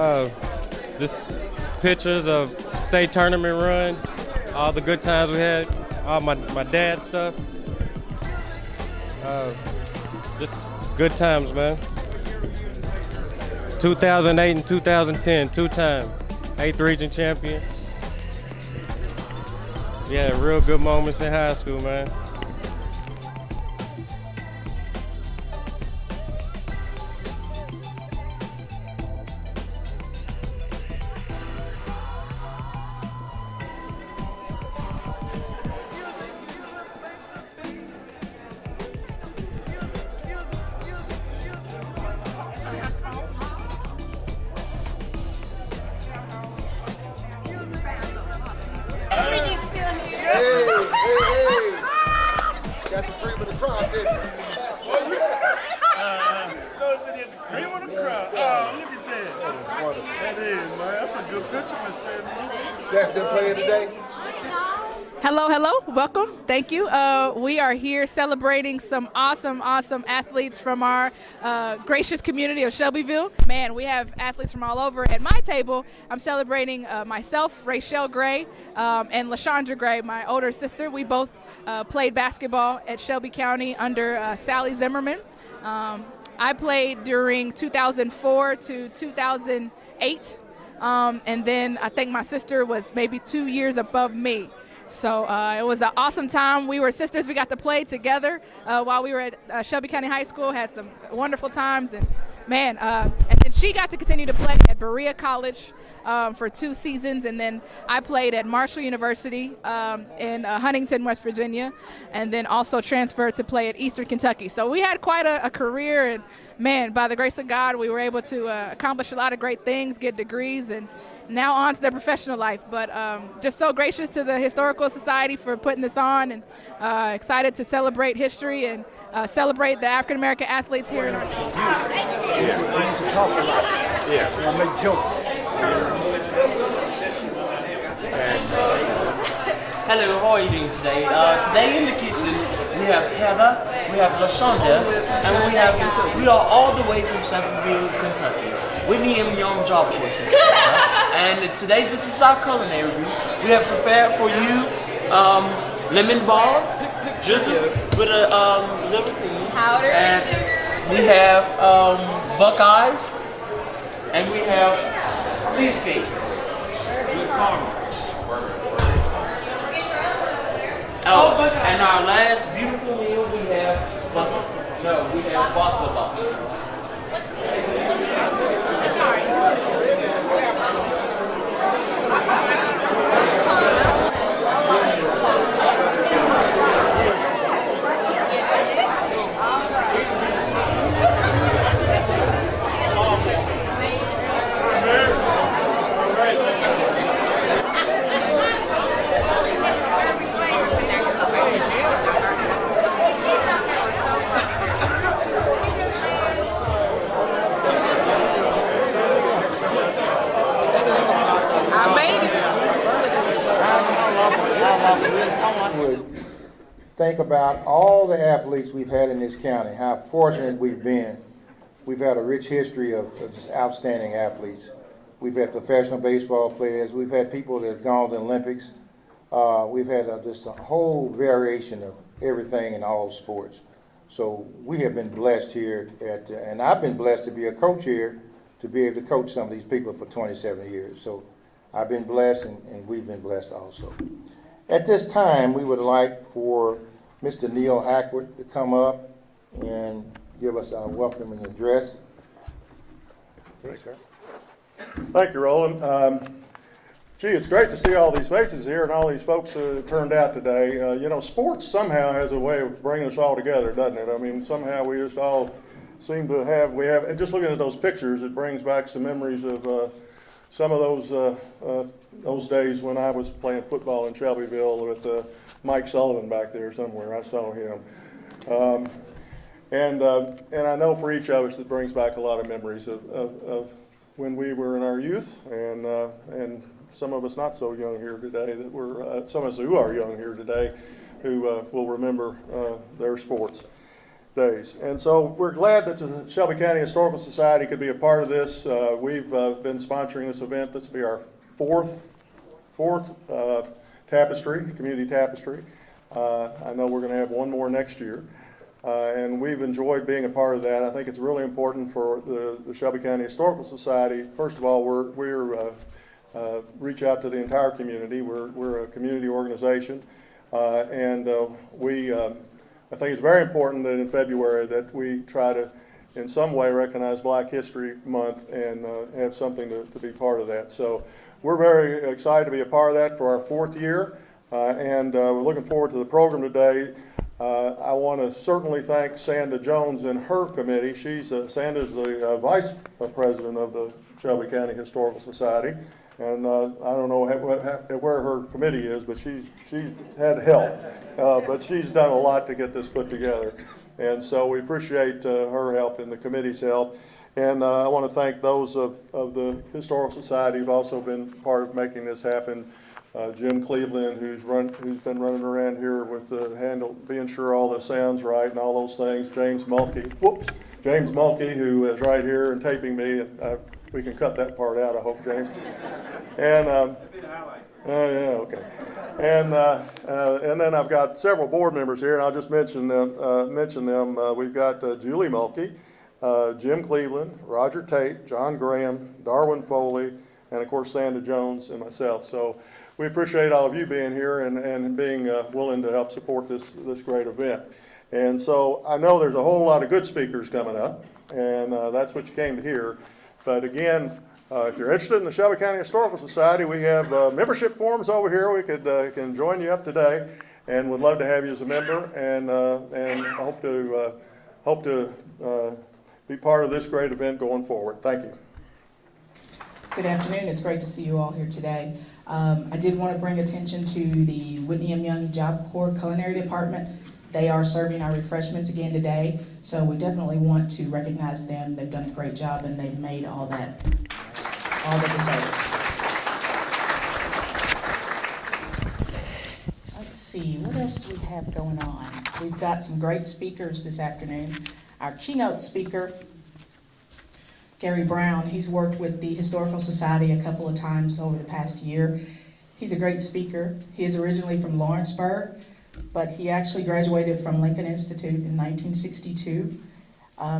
Uh, just pictures of state tournament run, all the good times we had, all my dad's stuff. Just good times, man. 2008 and 2010, two-time 8th region champion. Yeah, real good moments in high school, man. Got the cream of the crop, didn't you? Cream of the crop. Oh, look at that. That is, man. That's a good picture, Miss Sanda. Zach been playing today? Hello, welcome, thank you. We are here celebrating some awesome athletes from our gracious community of Shelbyville. Man, we have athletes from all over. At my table, I'm celebrating myself, Raechele Gray, and LaShondra Gray, my older sister. We both played basketball at Shelby County under Sally Zimmerman. I played during 2004 to 2008, and then I think my sister was maybe 2 years above me. So it was an awesome time. We were sisters. We got to play together while we were at Shelby County High School, had some wonderful times. And man, and then she got to continue to play at Berea College for 2 seasons. And then I played at Marshall University in Huntington, West Virginia, and then also transferred to play at Eastern Kentucky. So we had quite a career. And man, by the grace of God, we were able to accomplish a lot of great things, get degrees, and now on to their professional life. But just so gracious to the Historical Society for putting this on, and excited to celebrate history and celebrate the African American athletes here in our country. Yeah, we used to talk a lot. Yeah. We'll make jokes. Hello, how are you doing today? Today in the kitchen we have Heather, we have LaShondra, and we are all the way from Shelbyville, Kentucky. Whitney and Young Job Force. And today this is our culinary group. We have prepared for you lemon balls, just with a little thing. Powder and sugar. We have Buckeyes, and we have cheesecake with caramel. Oh, and our last beautiful meal we have baklava. Would think about all the athletes we've had in this county, how fortunate we've been. We've had a rich history of just outstanding athletes. We've had professional baseball players. We've had people that have gone to the Olympics. We've had just a whole variation of everything in all sports. So we have been blessed here and I've been blessed to be a coach here, to be able to coach some of these people for 27 years. So I've been blessed and we've been blessed also. At this time, we would like for Mr. Neil Hackworth to come up and give us our welcoming address. Thank you, sir. Thank you, Roland. Gee, it's great to see all these faces here and all these folks who turned out today. You know, sports somehow has a way of bringing us all together, doesn't it? I mean, somehow we just all seem to have, and just looking at those pictures, it brings back some memories of some of those days when I was playing football in Shelbyville with Mike Sullivan back there somewhere. I saw him. And I know for each of us it brings back a lot of memories of when we were in our youth, and some of us not so young here today, that were some of us who are young here today, who will remember their sports. days. And so we're glad that the Shelby County Historical Society could be a part of this. We've been sponsoring this event. This will be our fourth Tapestry, community Tapestry. I know we're going to have one more next year. And we've enjoyed being a part of that. I think it's really important for the Shelby County Historical Society. First of all, we're reach out to the entire community. We're a community organization. I think it's very important that in February that we try to in some way recognize Black History Month and have something to be part of that. So we're very excited to be a part of that for our fourth year, and we're looking forward to the program today. I want to certainly thank Sanda Jones and her committee. Sanda's the vice president of the Shelby County Historical Society. And I don't know where her committee is, but she had help. But she's done a lot to get this put together. And so we appreciate her help and the committee's help. And I want to thank those of the Historical Society who've also been part of making this happen. Jim Cleveland, who's been running around here with the being sure all the sounds right and all those things. James Mulkey, who is right here and taping me. And, we can cut that part out, I hope, James. And yeah, okay. And then I've got several board members here, and I'll just mention them. We've got Julie Mulkey, Jim Cleveland, Roger Tate, John Graham, Darwin Foley, and of course Sanda Jones and myself. So we appreciate all of you being here and being willing to help support this great event. And so I know there's a whole lot of good speakers coming up, and that's what you came to hear. But again, if you're interested in the Shelby County Historical Society, we have membership forms over here. We can join you up today, and would love to have you as a member, and hope to be part of this great event going forward. Thank you. Good afternoon. It's great to see you all here today. I did want to bring attention to the Whitney M. Young Job Corps Culinary Department. They are serving our refreshments again today, so we definitely want to recognize them. They've done a great job, and they've made all the desserts. Let's see, what else do we have going on? We've got some great speakers this afternoon. Our keynote speaker, Gary Brown, he's worked with the Historical Society a couple of times over the past year. He's a great speaker. He is originally from Lawrenceburg, but he actually graduated from Lincoln Institute in 1962.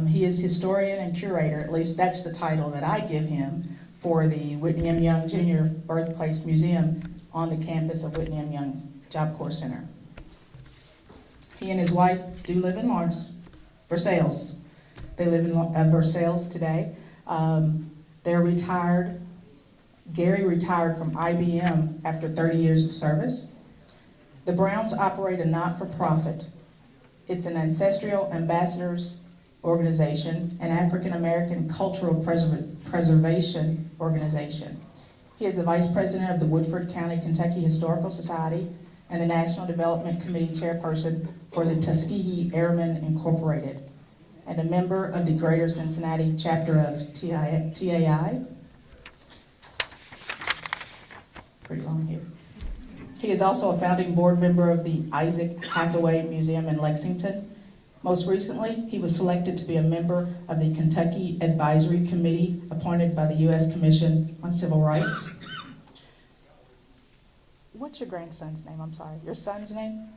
He is historian and curator, at least that's the title that I give him, for the Whitney M. Young Jr. Birthplace Museum on the campus of Whitney M. Young Job Corps Center. He and his wife do live in Lawrence, Versailles. They live in Versailles today. They're retired. Gary retired from IBM after 30 years of service. The Browns operate a not-for-profit. It's an ancestral ambassadors organization, an African-American cultural preservation organization. He is the vice president of the Woodford County, Kentucky Historical Society and the National Development Committee chairperson for the Tuskegee Airmen Incorporated, and a member of the Greater Cincinnati chapter of TAI. Pretty long here. He is also a founding board member of the Isaac Hathaway Museum in Lexington. Most recently, he was selected to be a member of the Kentucky Advisory Committee appointed by the U.S. Commission on Civil Rights. What's your grandson's name? I'm sorry. Your son's name?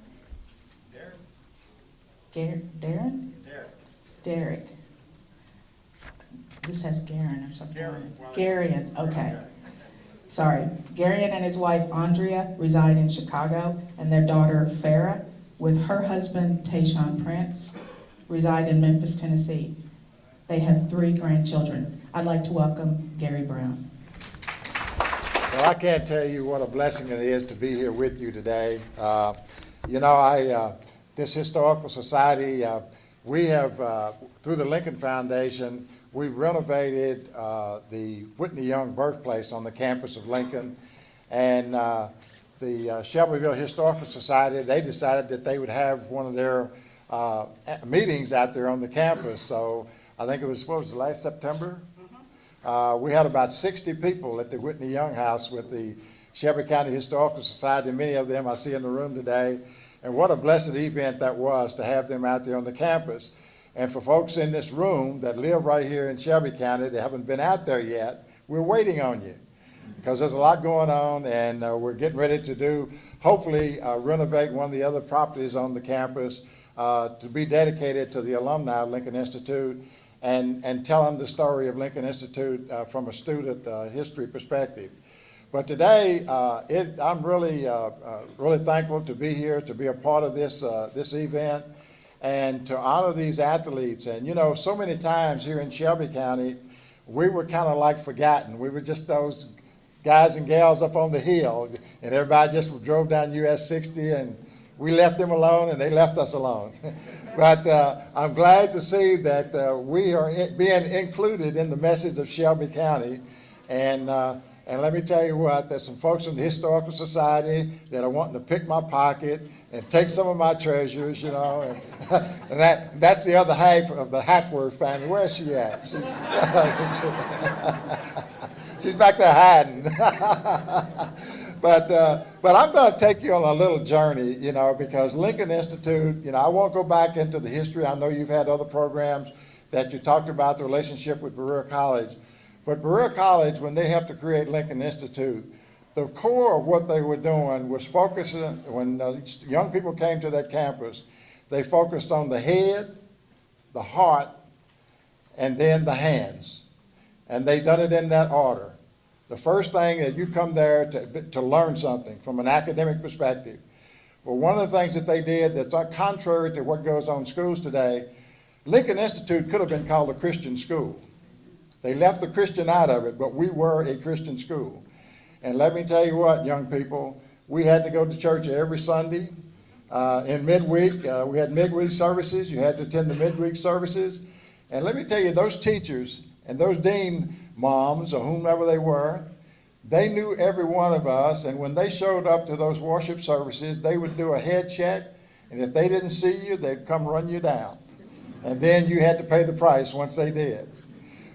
Darren. Darren? Derek. This has Garen or something. Garion, okay. Sorry. Garion and his wife, Andrea, reside in Chicago, and their daughter, Farah, with her husband, Tayshawn Prince, reside in Memphis, Tennessee. They have 3 grandchildren. I'd like to welcome Gary Brown. Well, I can't tell you what a blessing it is to be here with you today. This Historical Society, we have, through the Lincoln Foundation, we've renovated the Whitney Young birthplace on the campus of Lincoln. And the Shelbyville Historical Society, they decided that they would have one of their meetings out there on the campus. So I think it was, what was it, last September? We had about 60 people at the Whitney Young House with the Shelby County Historical Society. Many of them I see in the room today. And what a blessed event that was to have them out there on the campus. And for folks in this room that live right here in Shelby County that haven't been out there yet, we're waiting on you because there's a lot going on, and we're getting ready to hopefully renovate one of the other properties on the campus to be dedicated to the alumni of Lincoln Institute and tell them the story of Lincoln Institute from a student history perspective. But today, I'm really thankful to be here, to be a part of this event, and to honor these athletes. And you know, so many times here in Shelby County, we were kind of like forgotten. We were just those guys and gals up on the hill, and everybody just drove down US 60, and we left them alone, and they left us alone. But I'm glad to see that we are being included in the message of Shelby County. And let me tell you what, there's some folks from the Historical Society that are wanting to pick my pocket and take some of my treasures, you know. And that's the other half of the Hackworth family. Where is she at? She's back there hiding. But I'm going to take you on a little journey, you know, because Lincoln Institute, you know, I won't go back into the history. I know you've had other programs that you talked about the relationship with Berea College. But Berea College, when they helped to create Lincoln Institute, the core of what they were doing was focusing, when young people came to that campus, they focused on the head, the heart, and then the hands. And they done it in that order. The first thing that you come there to learn something from an academic perspective. Well, one of the things that they did that's contrary to what goes on in schools today, Lincoln Institute could have been called a Christian school. They left the Christian out of it, but we were a Christian school. And let me tell you what, young people, we had to go to church every Sunday. In midweek, we had midweek services. You had to attend the midweek services. And let me tell you, those teachers and those dean moms or whomever they were, they knew every one of us. And when they showed up to those worship services, they would do a head check. And if they didn't see you, they'd come run you down. And then you had to pay the price once they did.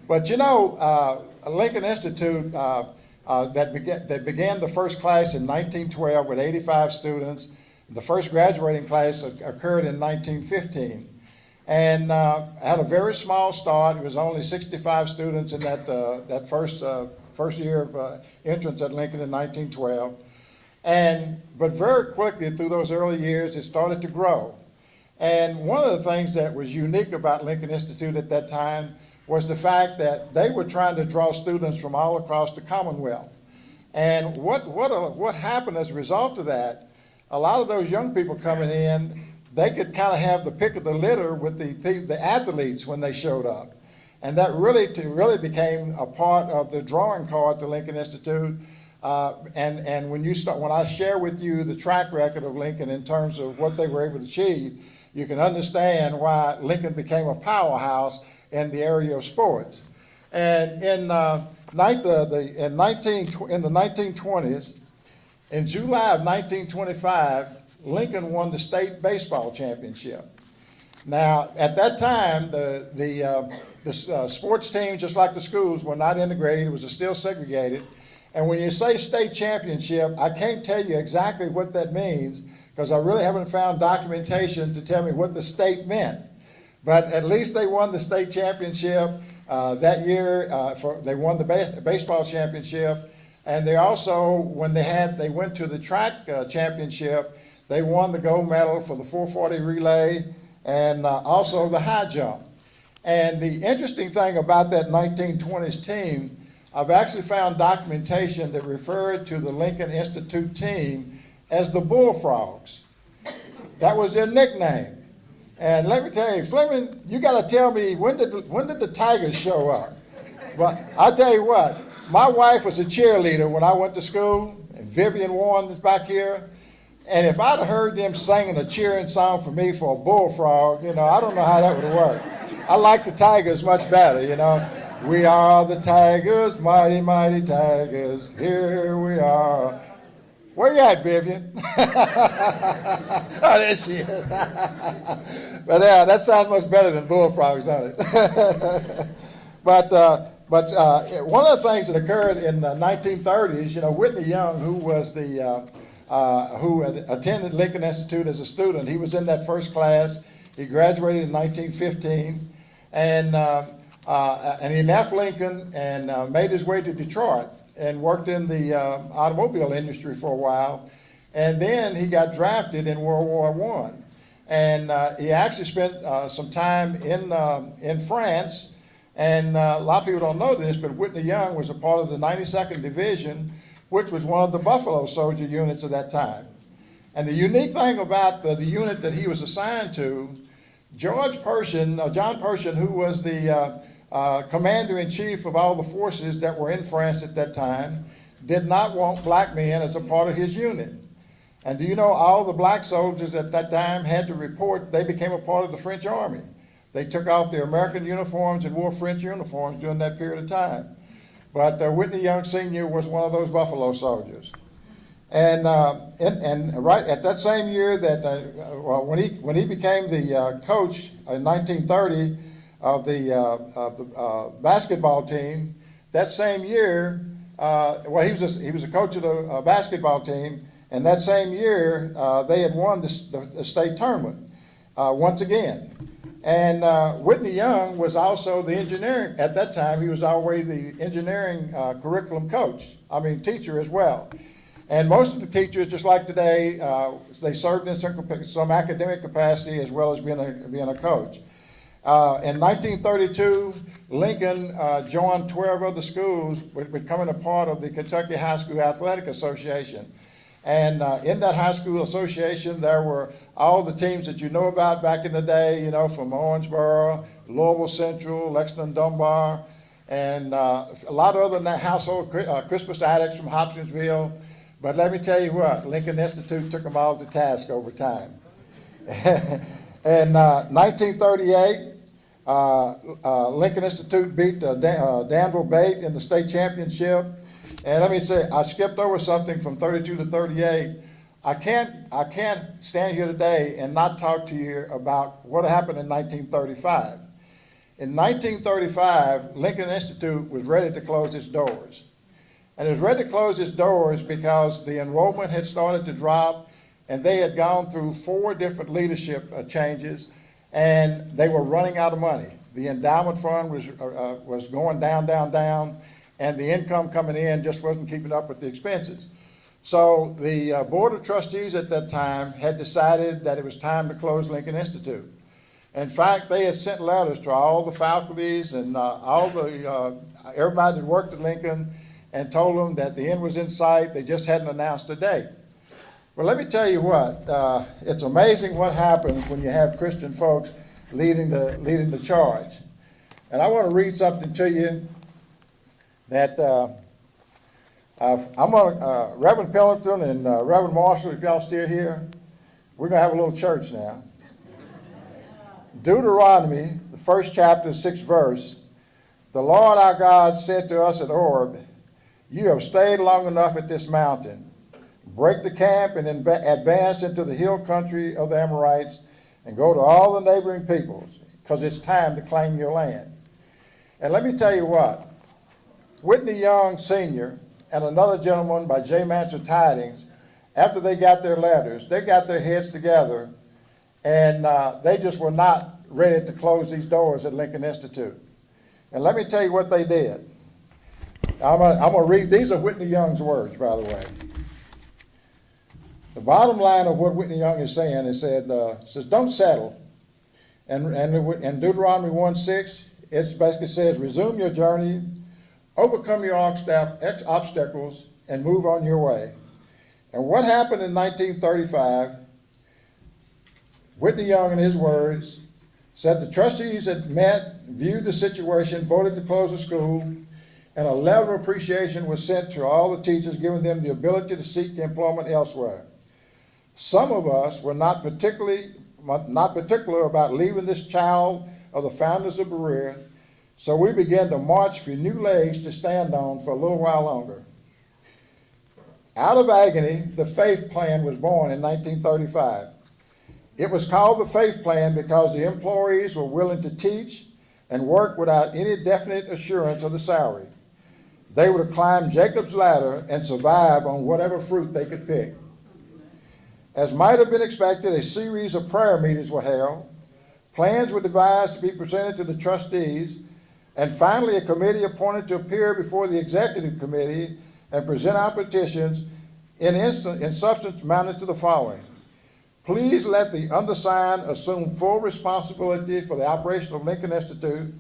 But you know, Lincoln Institute that began the first class in 1912 with 85 students. The first graduating class occurred in 1915, and had a very small start. It was only 65 students in that first year of entrance at Lincoln in 1912. But very quickly through those early years, it started to grow. And one of the things that was unique about Lincoln Institute at that time was the fact that they were trying to draw students from all across the Commonwealth. And what happened as a result of that, a lot of those young people coming in, they could kind of have the pick of the litter with the athletes when they showed up. And that really became a part of the drawing card to Lincoln Institute. And when I share with you the track record of Lincoln in terms of what they were able to achieve, you can understand why Lincoln became a powerhouse in the area of sports. And in the 1920s, in July of 1925, Lincoln won the state baseball championship. Now, at that time, the sports teams, just like the schools, were not integrated. It was still segregated. And when you say state championship, I can't tell you exactly what that means because I really haven't found documentation to tell me what the state meant. But at least they won the state championship that year. They won the baseball championship, and they also, when they went to the track championship, they won the gold medal for the 440 relay and also the high jump. And the interesting thing about that 1920s team, I've actually found documentation that referred to the Lincoln Institute team as the Bullfrogs. That was their nickname. And let me tell you, Fleming, you got to tell me, when did the Tigers show up? But I'll tell you what, my wife was a cheerleader when I went to school, and Vivian Warren is back here. And if I'd heard them singing a cheering song for me for a bullfrog, you know, I don't know how that would work. I like the Tigers much better, you know. We are the Tigers, mighty, mighty Tigers, here we are. Where you at, Vivian? Oh, there she is. But yeah, that sounds much better than bullfrogs, doesn't it? But one of the things that occurred in the 1930s, you know, Whitney Young, who was who had attended Lincoln Institute as a student, he was in that first class. He graduated in 1915, and he left Lincoln and made his way to Detroit and worked in the automobile industry for a while. And then he got drafted in World War I. And he actually spent some time in France. And a lot of people don't know this, but Whitney Young was a part of the 92nd Division, which was one of the Buffalo Soldier units at that time. And the unique thing about the unit that he was assigned to, John Pershing, who was the commander-in-chief of all the forces that were in France at that time, did not want black men as a part of his unit. And do you know all the black soldiers at that time had to report they became a part of the French army. They took off their American uniforms and wore French uniforms during that period of time. But Whitney Young Sr. was one of those Buffalo soldiers. And right at that same year that, when he became the coach in 1930 of the basketball team, that same year, he was a coach of the basketball team, and that same year they had won the state tournament once again. And Whitney Young was also the engineering, at that time he was always the engineering curriculum teacher as well. And most of the teachers, just like today, they served in some academic capacity as well as being a coach. In 1932, Lincoln joined 12 other schools, becoming a part of the Kentucky High School Athletic Association. And in that high school association, there were all the teams that you know about back in the day, from Owensboro, Louisville Central, Lexington Dunbar, and a lot of other household Crispus Attucks from Hopkinsville. But let me tell you what, Lincoln Institute took them all to task over time. In 1938, Lincoln Institute beat Danville Bate in the state championship. And let me say, I skipped over something from 32 to 38. I can't stand here today and not talk to you about what happened in 1935. In 1935, Lincoln Institute was ready to close its doors. And it was ready to close its doors because the enrollment had started to drop, and they had gone through 4 different leadership changes, and they were running out of money. The endowment fund was going down, and the income coming in just wasn't keeping up with the expenses. So the Board of Trustees at that time had decided that it was time to close Lincoln Institute. In fact, they had sent letters to all the faculties and everybody that worked at Lincoln and told them that the end was in sight. They just hadn't announced a date. Well, let me tell you what, it's amazing what happens when you have Christian folks leading the charge. And I want to read something to you that Reverend Pellington and Reverend Marshall, if y'all still here, we're going to have a little church now. Deuteronomy, the 1st chapter, 6th verse, the Lord our God said to us at Horeb, you have stayed long enough at this mountain. Break the camp and advance into the hill country of the Amorites and go to all the neighboring peoples, because it's time to claim your land. And let me tell you what, Whitney Young Sr. and another gentleman by J. Mansell Tidings, after they got their letters, they got their heads together, and they just were not ready to close these doors at Lincoln Institute. And let me tell you what they did. I'm going to read, these are Whitney Young's words, by the way. The bottom line of what Whitney Young is saying, it says, don't settle. And in Deuteronomy 1:6, it basically says, resume your journey, overcome your obstacles, and move on your way. And what happened in 1935, Whitney Young, in his words, said the trustees had met, viewed the situation, voted to close the school, and a letter of appreciation was sent to all the teachers, giving them the ability to seek employment elsewhere. Some of us were not particular about leaving this child of the founders of Berea, so we began to march for new legs to stand on for a little while longer. Out of agony, the Faith Plan was born in 1935. It was called the Faith Plan because the employees were willing to teach and work without any definite assurance of the salary. They would climb Jacob's ladder and survive on whatever fruit they could pick. As might have been expected, a series of prayer meetings were held. Plans were devised to be presented to the trustees, and finally a committee appointed to appear before the executive committee and present our petitions in substance amounted to the following. Please let the undersigned assume full responsibility for the operation of Lincoln Institute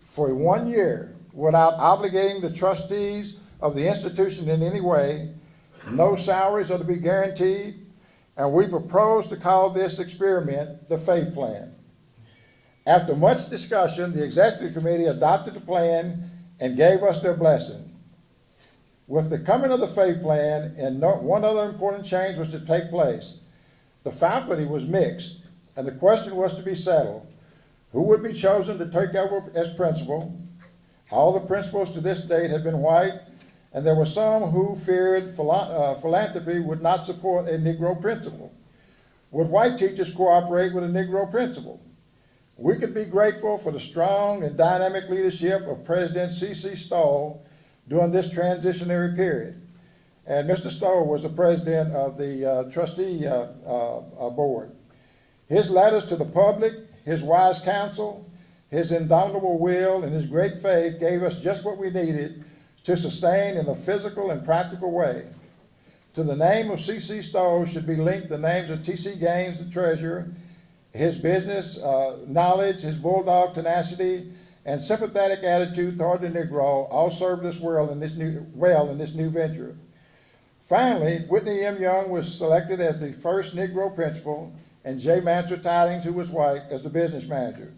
for 1 year without obligating the trustees of the institution in any way. No salaries are to be guaranteed, and we propose to call this experiment the Faith Plan. After much discussion, the executive committee adopted the plan and gave us their blessing. With the coming of the Faith Plan, and one other important change was to take place. The faculty was mixed, and the question was to be settled. Who would be chosen to take over as principal? All the principals to this date had been white, and there were some who feared philanthropy would not support a Negro principal. Would white teachers cooperate with a Negro principal? We could be grateful for the strong and dynamic leadership of President C.C. Stoll during this transitionary period. And Mr. Stoll was the president of the trustee board. His letters to the public, his wise counsel, his indomitable will, and his great faith gave us just what we needed to sustain in a physical and practical way. To the name of C.C. Stoll should be linked the names of T.C. Gaines, the treasurer, his business knowledge, his bulldog tenacity, and sympathetic attitude toward the Negro all served us well in this new venture. Finally, Whitney M. Young was selected as the first Negro principal, and J. Mansur Tidings, who was white, as the business manager.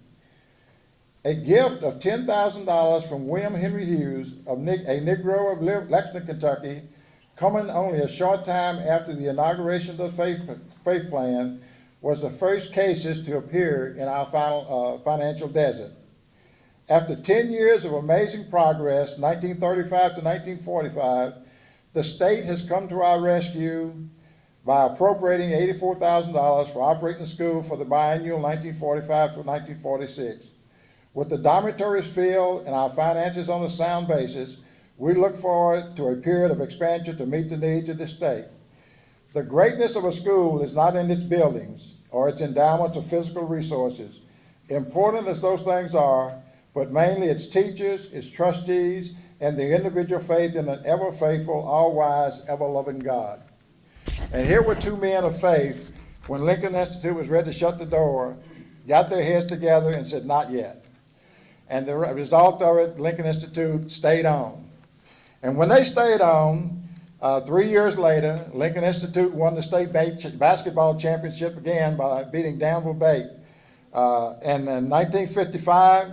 A gift of $10,000 from William Henry Hughes, a Negro of Lexington, Kentucky, coming only a short time after the inauguration of the Faith Plan, was the first cases to appear in our financial desert. After 10 years of amazing progress, 1935 to 1945, the state has come to our rescue by appropriating $84,000 for operating the school for the biennial 1945 to 1946. With the dormitories filled and our finances on a sound basis, we look forward to a period of expansion to meet the needs of the state. The greatness of a school is not in its buildings or its endowments of physical resources, important as those things are, but mainly its teachers, its trustees, and the individual faith in an ever-faithful, all-wise, ever-loving God. And here were two men of faith when Lincoln Institute was ready to shut the door, got their heads together and said, not yet. And the result of it, Lincoln Institute stayed on. And when they stayed on, 3 years later, Lincoln Institute won the state basketball championship again by beating Danville Bate. And in 1955,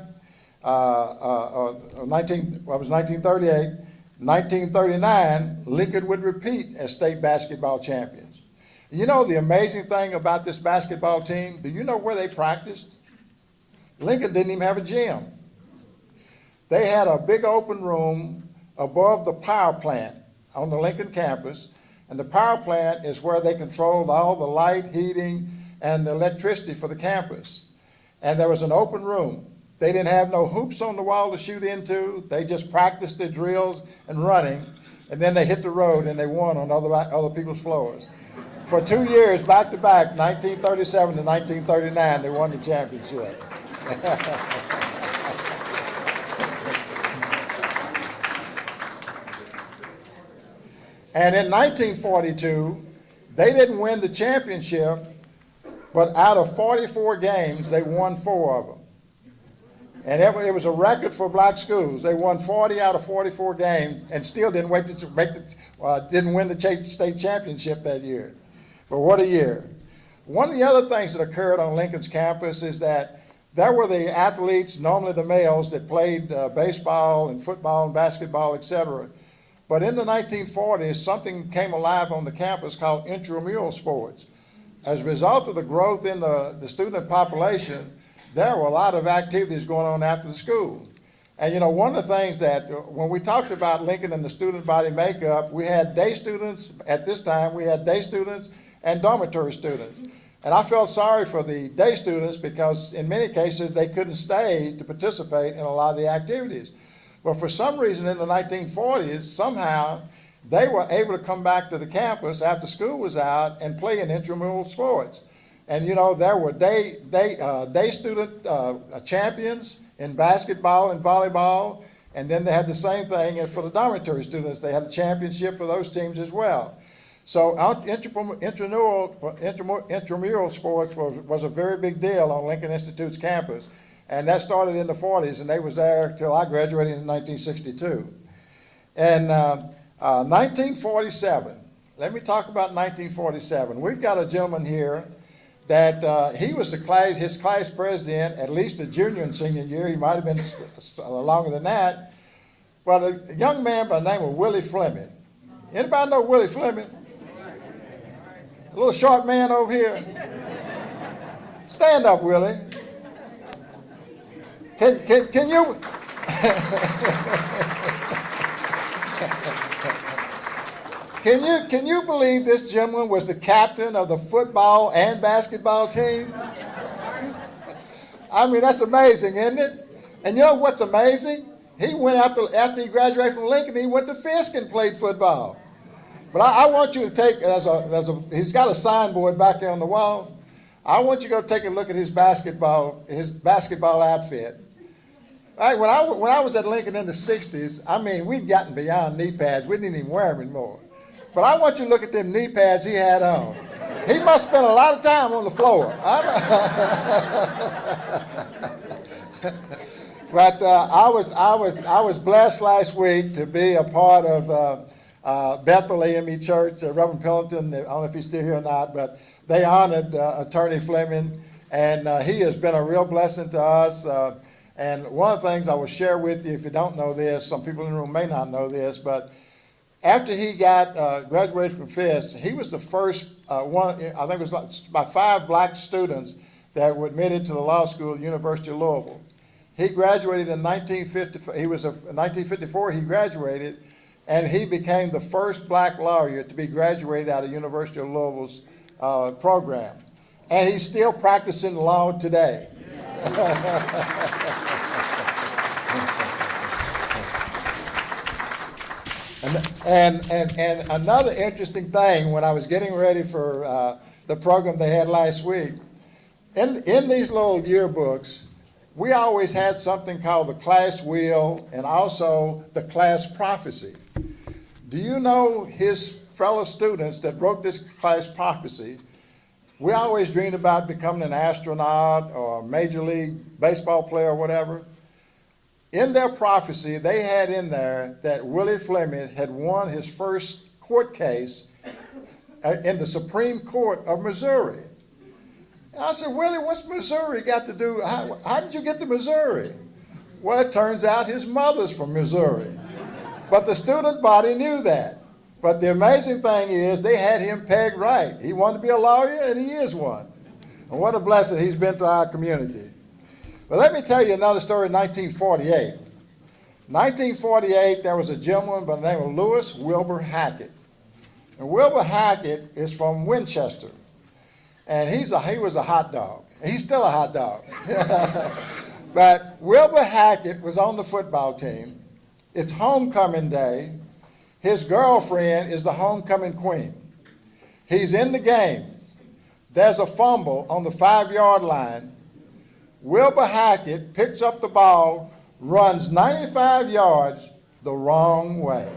1938, 1939, Lincoln would repeat as state basketball champions. You know the amazing thing about this basketball team? Do you know where they practiced? Lincoln didn't even have a gym. They had a big open room above the power plant on the Lincoln campus, and the power plant is where they controlled all the light, heating, and electricity for the campus. And there was an open room. They didn't have no hoops on the wall to shoot into. They just practiced their drills and running, and then they hit the road and they won on other people's floors. For 2 years, back to back, 1937 to 1939, they won the championship. And in 1942, they didn't win the championship, but out of 44 games, they won 4 of them. And it was a record for black schools. They won 40 out of 44 games and still didn't win the state championship that year. But what a year. One of the other things that occurred on Lincoln's campus is that there were the athletes, normally the males, that played baseball and football and basketball, etc. But in the 1940s, something came alive on the campus called intramural sports. As a result of the growth in the student population, there were a lot of activities going on after the school. And you know, one of the things that, when we talked about Lincoln and the student body makeup, we had day students, at this time, we had day students and dormitory students. And I felt sorry for the day students because in many cases they couldn't stay to participate in a lot of the activities. But for some reason in the 1940s, somehow they were able to come back to the campus after school was out and play in intramural sports. And you know, there were day student champions in basketball and volleyball, and then they had the same thing for the dormitory students. They had a championship for those teams as well. So intramural sports was a very big deal on Lincoln Institute's campus, and that started in the 40s, and they was there till I graduated in 1962. And 1947, let me talk about 1947. We've got a gentleman here that he was his class president, at least a junior and senior year. He might have been longer than that. But a young man by the name of Willie Fleming. Anybody know Willie Fleming? A little short man over here. Stand up, Willie. Can you? Can you believe this gentleman was the captain of the football and basketball team? I mean, that's amazing, isn't it? And you know what's amazing? He went after he graduated from Lincoln, he went to Fisk and played football. But I want you to take, he's got a signboard back there on the wall. I want you to go take a look at his basketball outfit. Right, when I was at Lincoln in the 60s, I mean, we'd gotten beyond knee pads. We didn't even wear them anymore. But I want you to look at them knee pads he had on. He must spend a lot of time on the floor. But I was blessed last week to be a part of Bethel AME Church. Reverend Pillington, I don't know if he's still here or not, but they honored Attorney Fleming, and he has been a real blessing to us. And one of the things I will share with you, if you don't know this, some people in the room may not know this, but after he graduated from Fisk, he was the first one, I think it was about 5 black students that were admitted to the law school at the University of Louisville. He graduated in 1954. In 1954 he graduated, and he became the first black lawyer to be graduated out of University of Louisville's program. And he's still practicing law today. And another interesting thing, when I was getting ready for the program they had last week, in these little yearbooks, we always had something called the class wheel and also the class prophecy. Do you know his fellow students that wrote this class prophecy? We always dreamed about becoming an astronaut or a major league baseball player or whatever. In their prophecy, they had in there that Willie Fleming had won his first court case in the Supreme Court of Missouri. And I said, Willie, what's Missouri got to do? How did you get to Missouri? Well, it turns out his mother's from Missouri. But the student body knew that. But the amazing thing is they had him pegged right. He wanted to be a lawyer, and he is one. And what a blessing he's been to our community. But let me tell you another story in 1948. 1948, there was a gentleman by the name of Lewis Wilbur Hackett. And Wilbur Hackett is from Winchester. And he was a hot dog. He's still a hot dog. But Wilbur Hackett was on the football team. It's homecoming day. His girlfriend is the homecoming queen. He's in the game. There's a fumble on the 5-yard line. Wilbur Hackett picks up the ball, runs 95 yards the wrong way.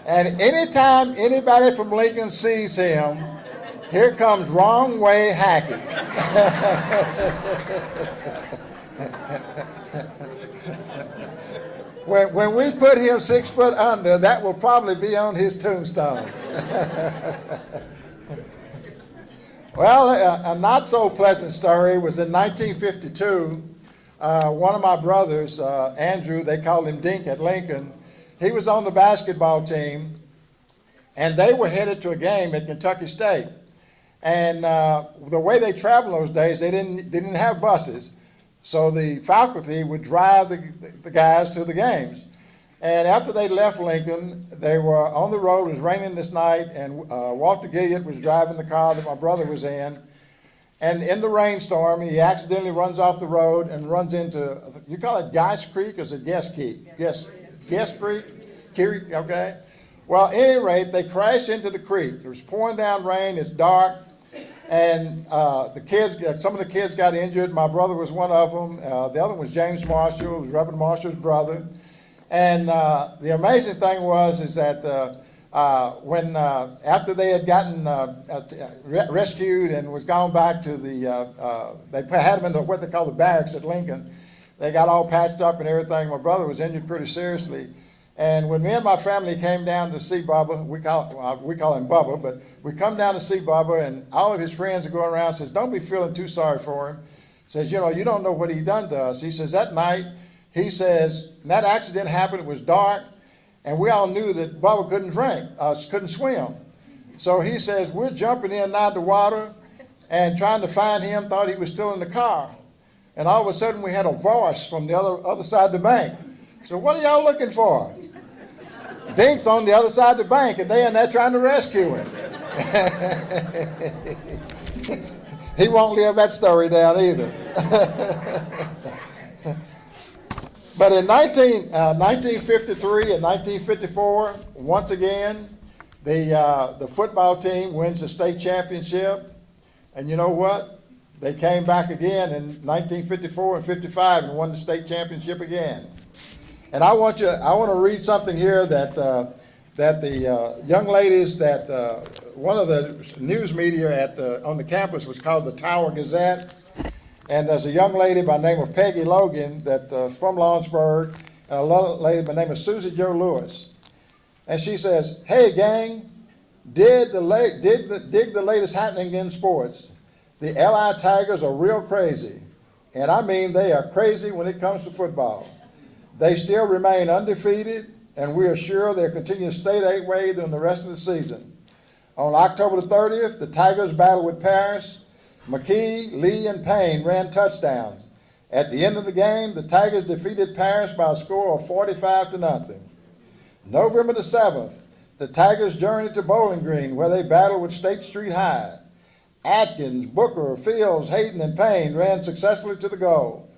And anytime anybody from Lincoln sees him, here comes wrong way Hackett. When we put him 6 foot under, that will probably be on his tombstone. Well, a not so pleasant story was in 1952. One of my brothers, Andrew, they called him Dink at Lincoln, he was on the basketball team, and they were headed to a game at Kentucky State. And the way they traveled those days, they didn't have buses. So the faculty would drive the guys to the games. And after they left Lincoln, they were on the road. It was raining this night, and Walter Gilliard was driving the car that my brother was in. And in the rainstorm, he accidentally runs off the road and runs into, you call it Geist Creek or is it Guest Creek? Guest Creek? Okay. Well, at any rate, they crashed into the creek. It was pouring down rain, it's dark, and some of the kids got injured. My brother was one of them. The other one was James Marshall, was Reverend Marshall's brother. And the amazing thing is that after they had gotten rescued and was gone back to they had them in what they call the barracks at Lincoln. They got all patched up and everything. My brother was injured pretty seriously. And when me and my family came down to see Bubba, we call him Bubba, but we come down to see Bubba, and all of his friends are going around and says, don't be feeling too sorry for him. Says, you don't know what he done to us. He says, that night, he says, that accident happened, it was dark, and we all knew that Bubba couldn't swim. So he says, we're jumping in now the water and trying to find him, thought he was still in the car. And all of a sudden we had a voice from the other side of the bank. So what are y'all looking for? Dink's on the other side of the bank, and they in there trying to rescue him. He won't live that story down either. But in 1953 and 1954, once again, the football team wins the state championship. And you know what? They came back again in 1954 and 55 and won the state championship again. And I want to read something here that the young ladies one of the news media on the campus was called the Tower Gazette. And there's a young lady by the name of Peggy Logan from Lawrenceburg, and a lady by the name of Susie Joe Lewis. And she says, hey gang, dig the latest happening in sports. The LI Tigers are real crazy. And I mean they are crazy when it comes to football. They still remain undefeated, and we are sure they'll continue to stay that way during the rest of the season. On October the 30th, the Tigers battled with Paris. McKee, Lee, and Payne ran touchdowns. At the end of the game, the Tigers defeated Paris by a score of 45-0. November the 7th, the Tigers journeyed to Bowling Green, where they battled with State Street High. Atkins, Booker, Fields, Hayden, and Payne ran successfully to the goal.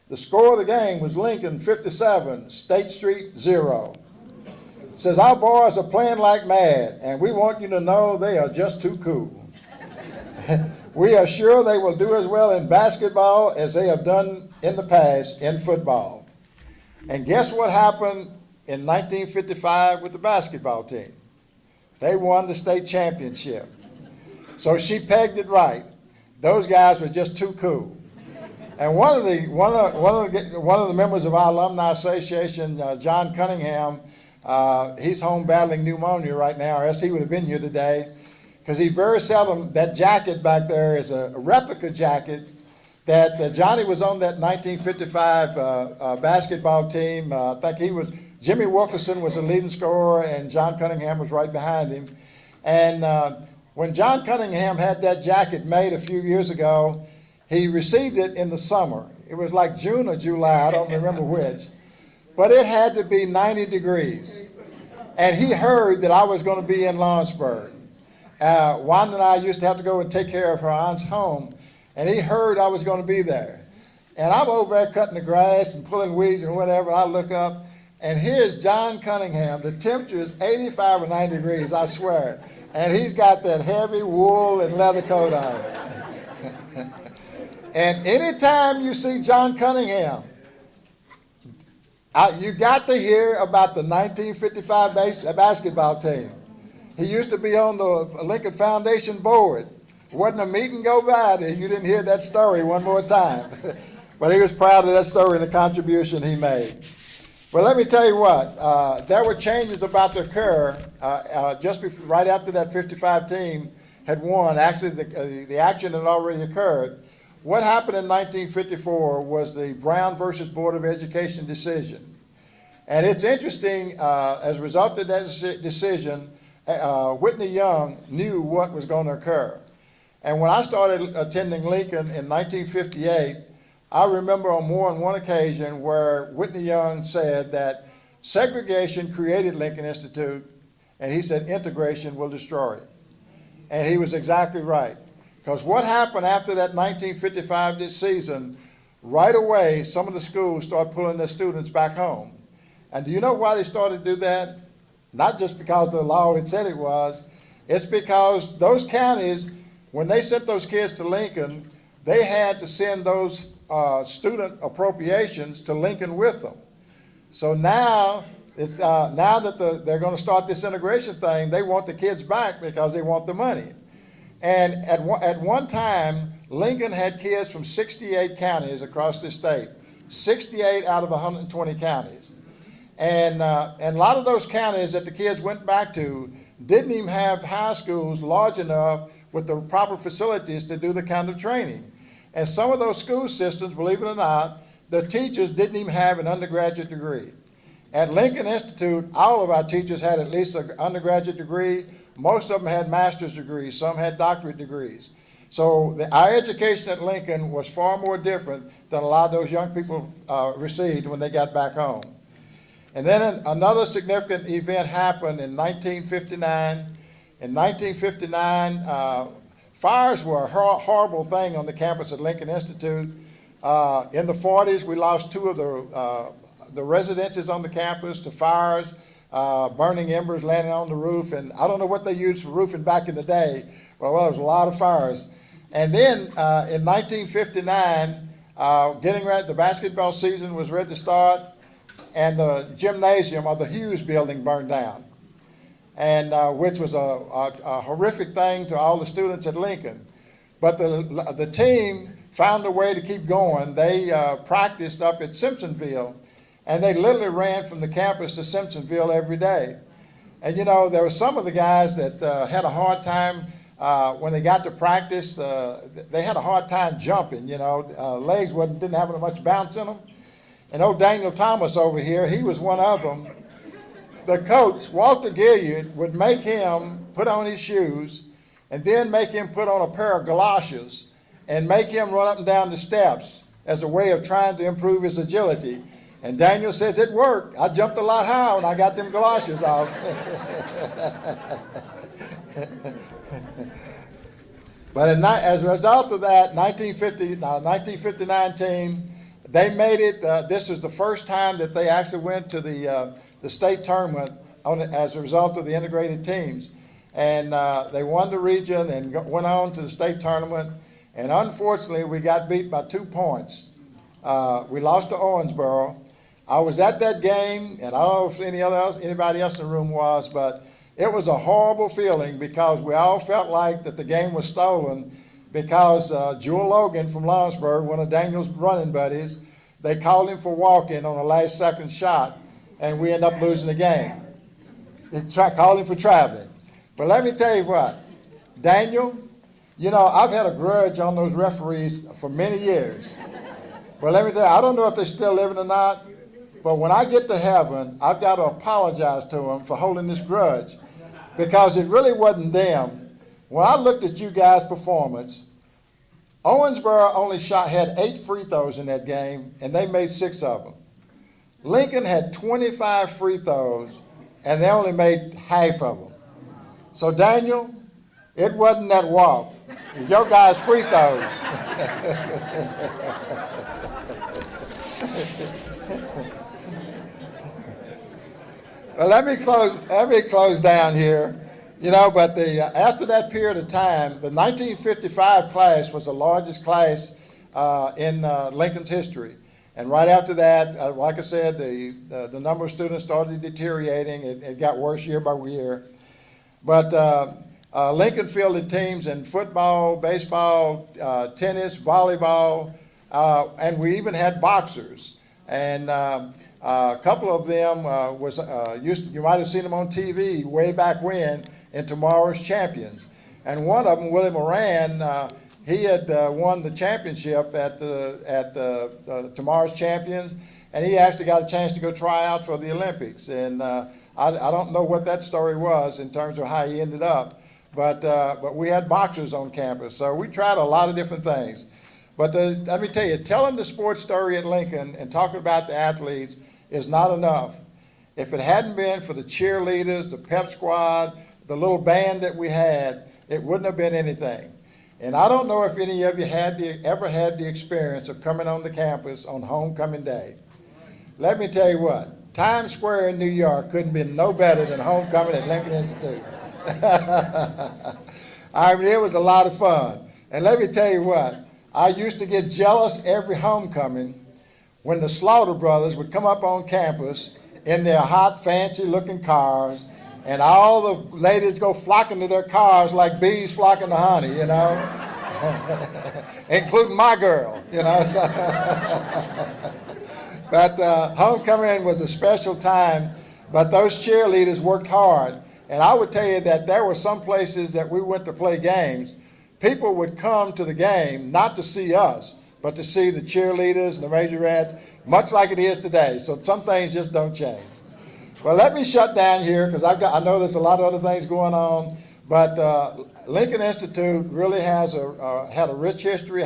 The score of the game was Lincoln 57, State Street 0. It says, our boys are playing like mad, and we want you to know they are just too cool. We are sure they will do as well in basketball as they have done in the past in football. And guess what happened in 1955 with the basketball team? They won the state championship. So she pegged it right. Those guys were just too cool. And one of the members of our alumni association, John Cunningham, he's home battling pneumonia right now, or else he would have been here today, because he very seldom, that jacket back there is a replica jacket that Johnny was on that 1955 basketball team. I think Jimmy Wilkerson was the leading scorer, and John Cunningham was right behind him. And when John Cunningham had that jacket made a few years ago, he received it in the summer. It was like June or July, I don't remember which. But it had to be 90 degrees. And he heard that I was going to be in Lawrenceburg. Wanda and I used to have to go and take care of her aunt's home. And he heard I was going to be there. And I'm over there cutting the grass and pulling weeds and whatever. And I look up, and here's John Cunningham. The temperature is 85 or 90 degrees, I swear. And he's got that heavy wool and leather coat on. And anytime you see John Cunningham, you got to hear about the 1955 basketball team. He used to be on the Lincoln Foundation board. Wasn't a meeting go by that you didn't hear that story one more time. But he was proud of that story and the contribution he made. Well, let me tell you what, there were changes about to occur right after that 55 team had won. Actually, the action had already occurred. What happened in 1954 was the Brown versus Board of Education decision. And it's interesting, as a result of that decision, Whitney Young knew what was going to occur. And when I started attending Lincoln in 1958, I remember on more than one occasion where Whitney Young said that segregation created Lincoln Institute, and he said integration will destroy it. And he was exactly right. Because what happened after that 1955 season, right away, some of the schools started pulling their students back home. And do you know why they started to do that? not just because the law had said it was, it's because those counties, when they sent those kids to Lincoln, they had to send those student appropriations to Lincoln with them. So now, it's, now that they're going to start this integration thing, they want the kids back because they want the money. And at one time, Lincoln had kids from 68 counties across the state, 68 out of 120 counties. And a lot of those counties that the kids went back to didn't even have high schools large enough with the proper facilities to do the kind of training. And some of those school systems, believe it or not, the teachers didn't even have an undergraduate degree. At Lincoln Institute, all of our teachers had at least an undergraduate degree. Most of them had master's degrees. Some had doctorate degrees. So our education at Lincoln was far more different than a lot of those young people received when they got back home. And then another significant event happened in 1959. In 1959, fires were a horrible thing on the campus at Lincoln Institute. In the 40s, we lost two of the residences on the campus to fires, burning embers landing on the roof, and I don't know what they used for roofing back in the day, but well, there was a lot of fires. And then in 1959, getting ready, the basketball season was ready to start, and the gymnasium of the Hughes building burned down, and which was a horrific thing to all the students at Lincoln. But the team found a way to keep going. They practiced up at Simpsonville, and they literally ran from the campus to Simpsonville every day. And you know, there were some of the guys that had a hard time when they got to practice. They had a hard time jumping, you know. Legs didn't have much bounce in them. And old Daniel Thomas over here, he was one of them. The coach, Walter Gilliard, would make him put on his shoes and then make him put on a pair of galoshes and make him run up and down the steps as a way of trying to improve his agility. And Daniel says it worked. I jumped a lot higher when I got them galoshes off. But as a result of that, 1959 team, they made it. This is the first time that they actually went to the state tournament as a result of the integrated teams. And they won the region and went on to the state tournament. And unfortunately, we got beat by 2 points. We lost to Owensboro. I was at that game, and I don't know if anybody else in the room was, but it was a horrible feeling because we all felt like that the game was stolen because Jewel Logan from Lawrenceburg, one of Daniel's running buddies, they called him for walking on a last second shot, and we ended up losing the game. They called him for traveling. But let me tell you what, Daniel, you know, I've had a grudge on those referees for many years. But let me tell you, I don't know if they're still living or not, but when I get to heaven, I've got to apologize to them for holding this grudge because it really wasn't them. When I looked at you guys' performance, Owensboro only had 8 free throws in that game, and they made 6 of them. Lincoln had 25 free throws, and they only made half of them. So, Daniel, it wasn't that walk. It was your guys' free throws. Well, let me close down here. You know, but after that period of time, the 1955 class was the largest class in Lincoln's history. And right after that, like I said, the number of students started deteriorating. It got worse year by year. But Lincoln fielded teams in football, baseball, tennis, volleyball, and we even had boxers. And a couple of them you might have seen them on TV way back when in Tomorrow's Champions. And one of them, Willie Moran, he had won the championship at Tomorrow's Champions, and he actually got a chance to go try out for the Olympics. And I don't know what that story was in terms of how he ended up, but we had boxers on campus, so we tried a lot of different things. But let me tell you, telling the sports story at Lincoln and talking about the athletes is not enough. If it hadn't been for the cheerleaders, the pep squad, the little band that we had, it wouldn't have been anything. And I don't know if any of you ever had the experience of coming on the campus on homecoming day. Let me tell you what, Times Square in New York couldn't be no better than homecoming at Lincoln Institute. I mean, it was a lot of fun. And let me tell you what, I used to get jealous every homecoming when the Slaughter brothers would come up on campus in their hot, fancy-looking cars, and all the ladies go flocking to their cars like bees flocking to honey, you know, including my girl, you know. So but homecoming was a special time, but those cheerleaders worked hard. And I would tell you that there were some places that we went to play games. People would come to the game not to see us, but to see the cheerleaders and the majorettes, much like it is today. So some things just don't change. Well, let me shut down here because I know there's a lot of other things going on. But Lincoln Institute really has a rich history,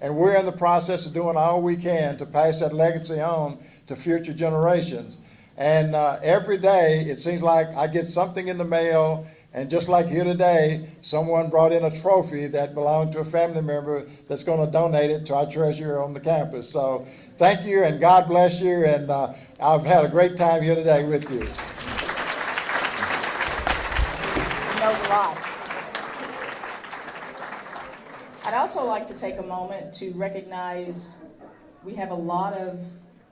and we're in the process of doing all we can to pass that legacy on to future generations. And every day, it seems like I get something in the mail, and just like here today, someone brought in a trophy that belonged to a family member that's going to donate it to our treasurer on the campus. So thank you, and God bless you, and I've had a great time here today with you. He knows a lot. I'd also like to take a moment to recognize we have a lot of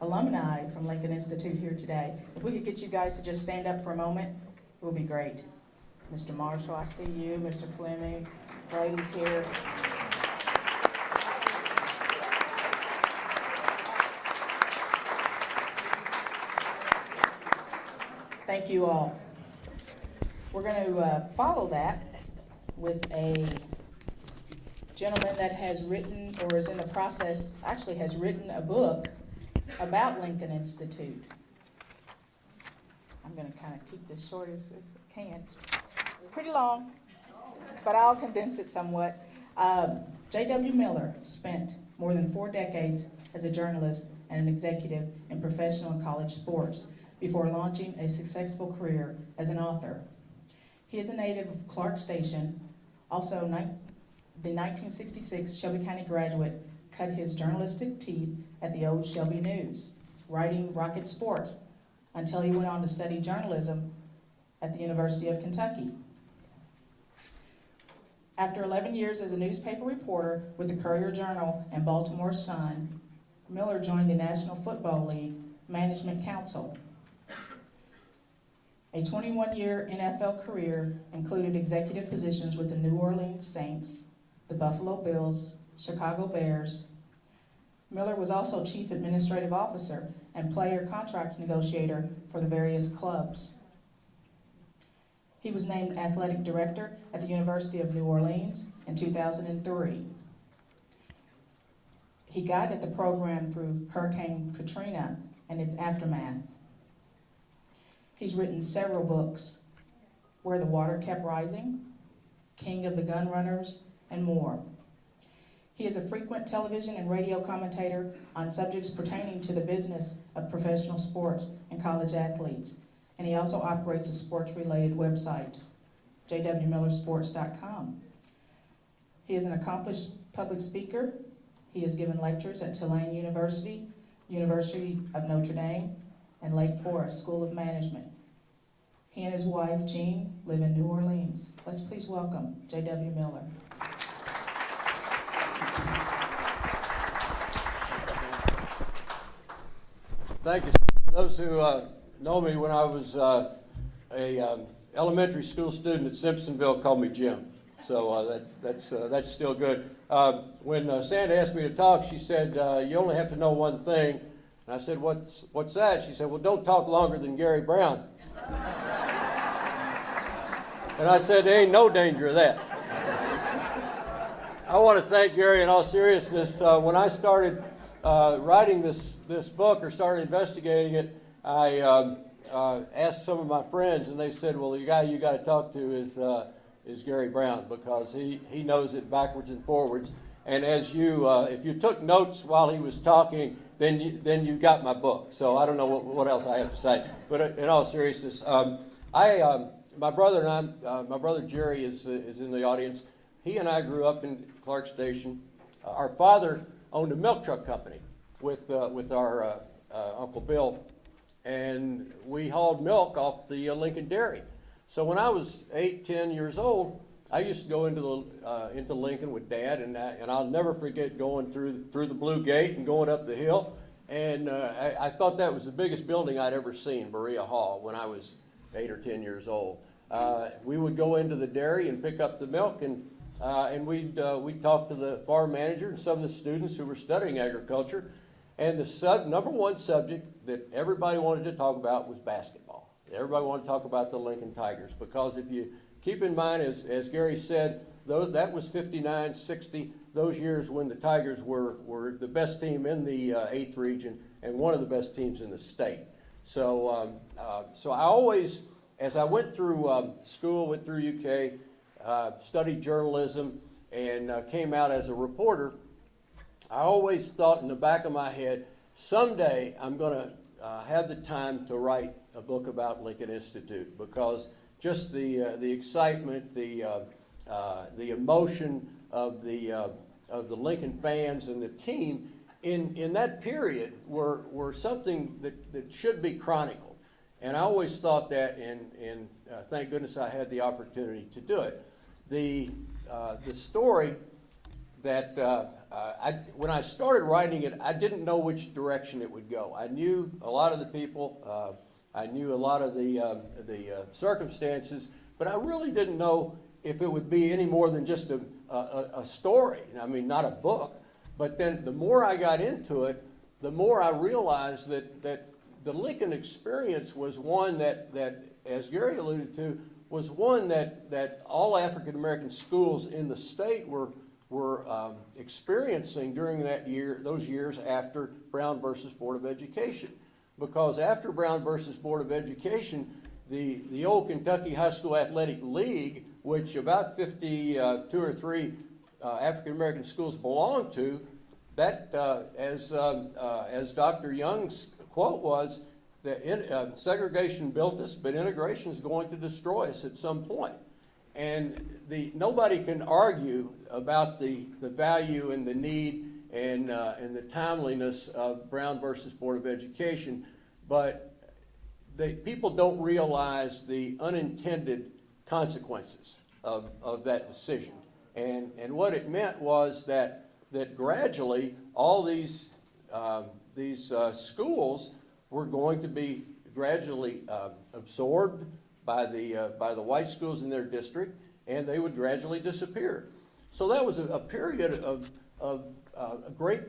alumni from Lincoln Institute here today. If we could get you guys to just stand up for a moment, it would be great. Mr. Marshall, I see you. Mr. Fleming, ladies here. Thank you all. We're going to follow that with a gentleman that has written, or is in the process, actually has written a book about Lincoln Institute. I'm going to kind of keep this short as I can. It's pretty long, but I'll condense it somewhat. J.W. Miller spent more than 4 decades as a journalist and an executive in professional and college sports before launching a successful career as an author. He is a native of Clark Station. Also, the 1966 Shelby County graduate cut his journalistic teeth at the old Shelby News, writing Rocket Sports, until he went on to study journalism at the University of Kentucky. After 11 years as a newspaper reporter with the Courier-Journal and Baltimore Sun, Miller joined the National Football League Management Council. A 21-year NFL career included executive positions with the New Orleans Saints, the Buffalo Bills, Chicago Bears. Miller was also chief administrative officer and player contracts negotiator for the various clubs. He was named athletic director at the University of New Orleans in 2003. He guided the program through Hurricane Katrina and its aftermath. He's written several books, Where the Water Kept Rising, King of the Gun Runners, and more. He is a frequent television and radio commentator on subjects pertaining to the business of professional sports and college athletes, and he also operates a sports-related website, jwmillersports.com. He is an accomplished public speaker. He has given lectures at Tulane University, University of Notre Dame, and Lake Forest School of Management. He and his wife, Jean, live in New Orleans. Let's please welcome J.W. Miller. Thank you. Those who know me, when I was a elementary school student at Simpsonville, called me Jim. So that's still good. When Sanda asked me to talk, she said, "You only have to know one thing." And I said, "What's that?" She said, "Well, don't talk longer than Gary Brown." And I said, "There ain't no danger of that." I want to thank Gary in all seriousness. When I started writing this book, or started investigating it, I asked some of my friends, and they said, "Well, the guy you got to talk to is Gary Brown, because he knows it backwards and forwards. And as if you took notes while he was talking, then you got my book." So I don't know what else I have to say. But in all seriousness, my brother and my brother Jerry is in the audience. He and I grew up in Clark Station. Our father owned a milk truck company with our Uncle Bill, and we hauled milk off the Lincoln Dairy. So when I was 8, 10 years old, I used to go into Lincoln with Dad, and I'll never forget going through the Blue Gate and going up the hill. And I thought that was the biggest building I'd ever seen, Berea Hall, when I was 8 or 10 years old. We would go into the dairy and pick up the milk, and we'd talk to the farm manager and some of the students who were studying agriculture. And the number one subject that everybody wanted to talk about was basketball. Everybody wanted to talk about the Lincoln Tigers, because if you keep in mind, as Gary said, that was 59, 60, those years when the Tigers were the best team in the 8th region and one of the best teams in the state. So I always, as I went through school, went through UK, studied journalism, and came out as a reporter, I always thought in the back of my head, someday I'm going to have the time to write a book about Lincoln Institute, because just the excitement, the emotion of the Lincoln fans and the team in that period were something that should be chronicled. And I always thought that, and thank goodness I had the opportunity to do it. The story that when I started writing it, I didn't know which direction it would go. I knew a lot of the people, I knew a lot of the circumstances, but I really didn't know if it would be any more than just a story. I mean, not a book. But then the more I got into it, the more I realized that the Lincoln experience was one that, as Gary alluded to, was one that all African American schools in the state were experiencing during those years after Brown versus Board of Education. Because after Brown versus Board of Education, the old Kentucky High School Athletic League, which about 52 or 3 African American schools belonged to, that as Dr. Young's quote was, that segregation built us, but integration is going to destroy us at some point. And nobody can argue about the value and the need and the timeliness of Brown versus Board of Education, but people don't realize the unintended consequences of that decision. And what it meant was that gradually all these schools were going to be gradually absorbed by the white schools in their district, and they would gradually disappear. So that was a period of great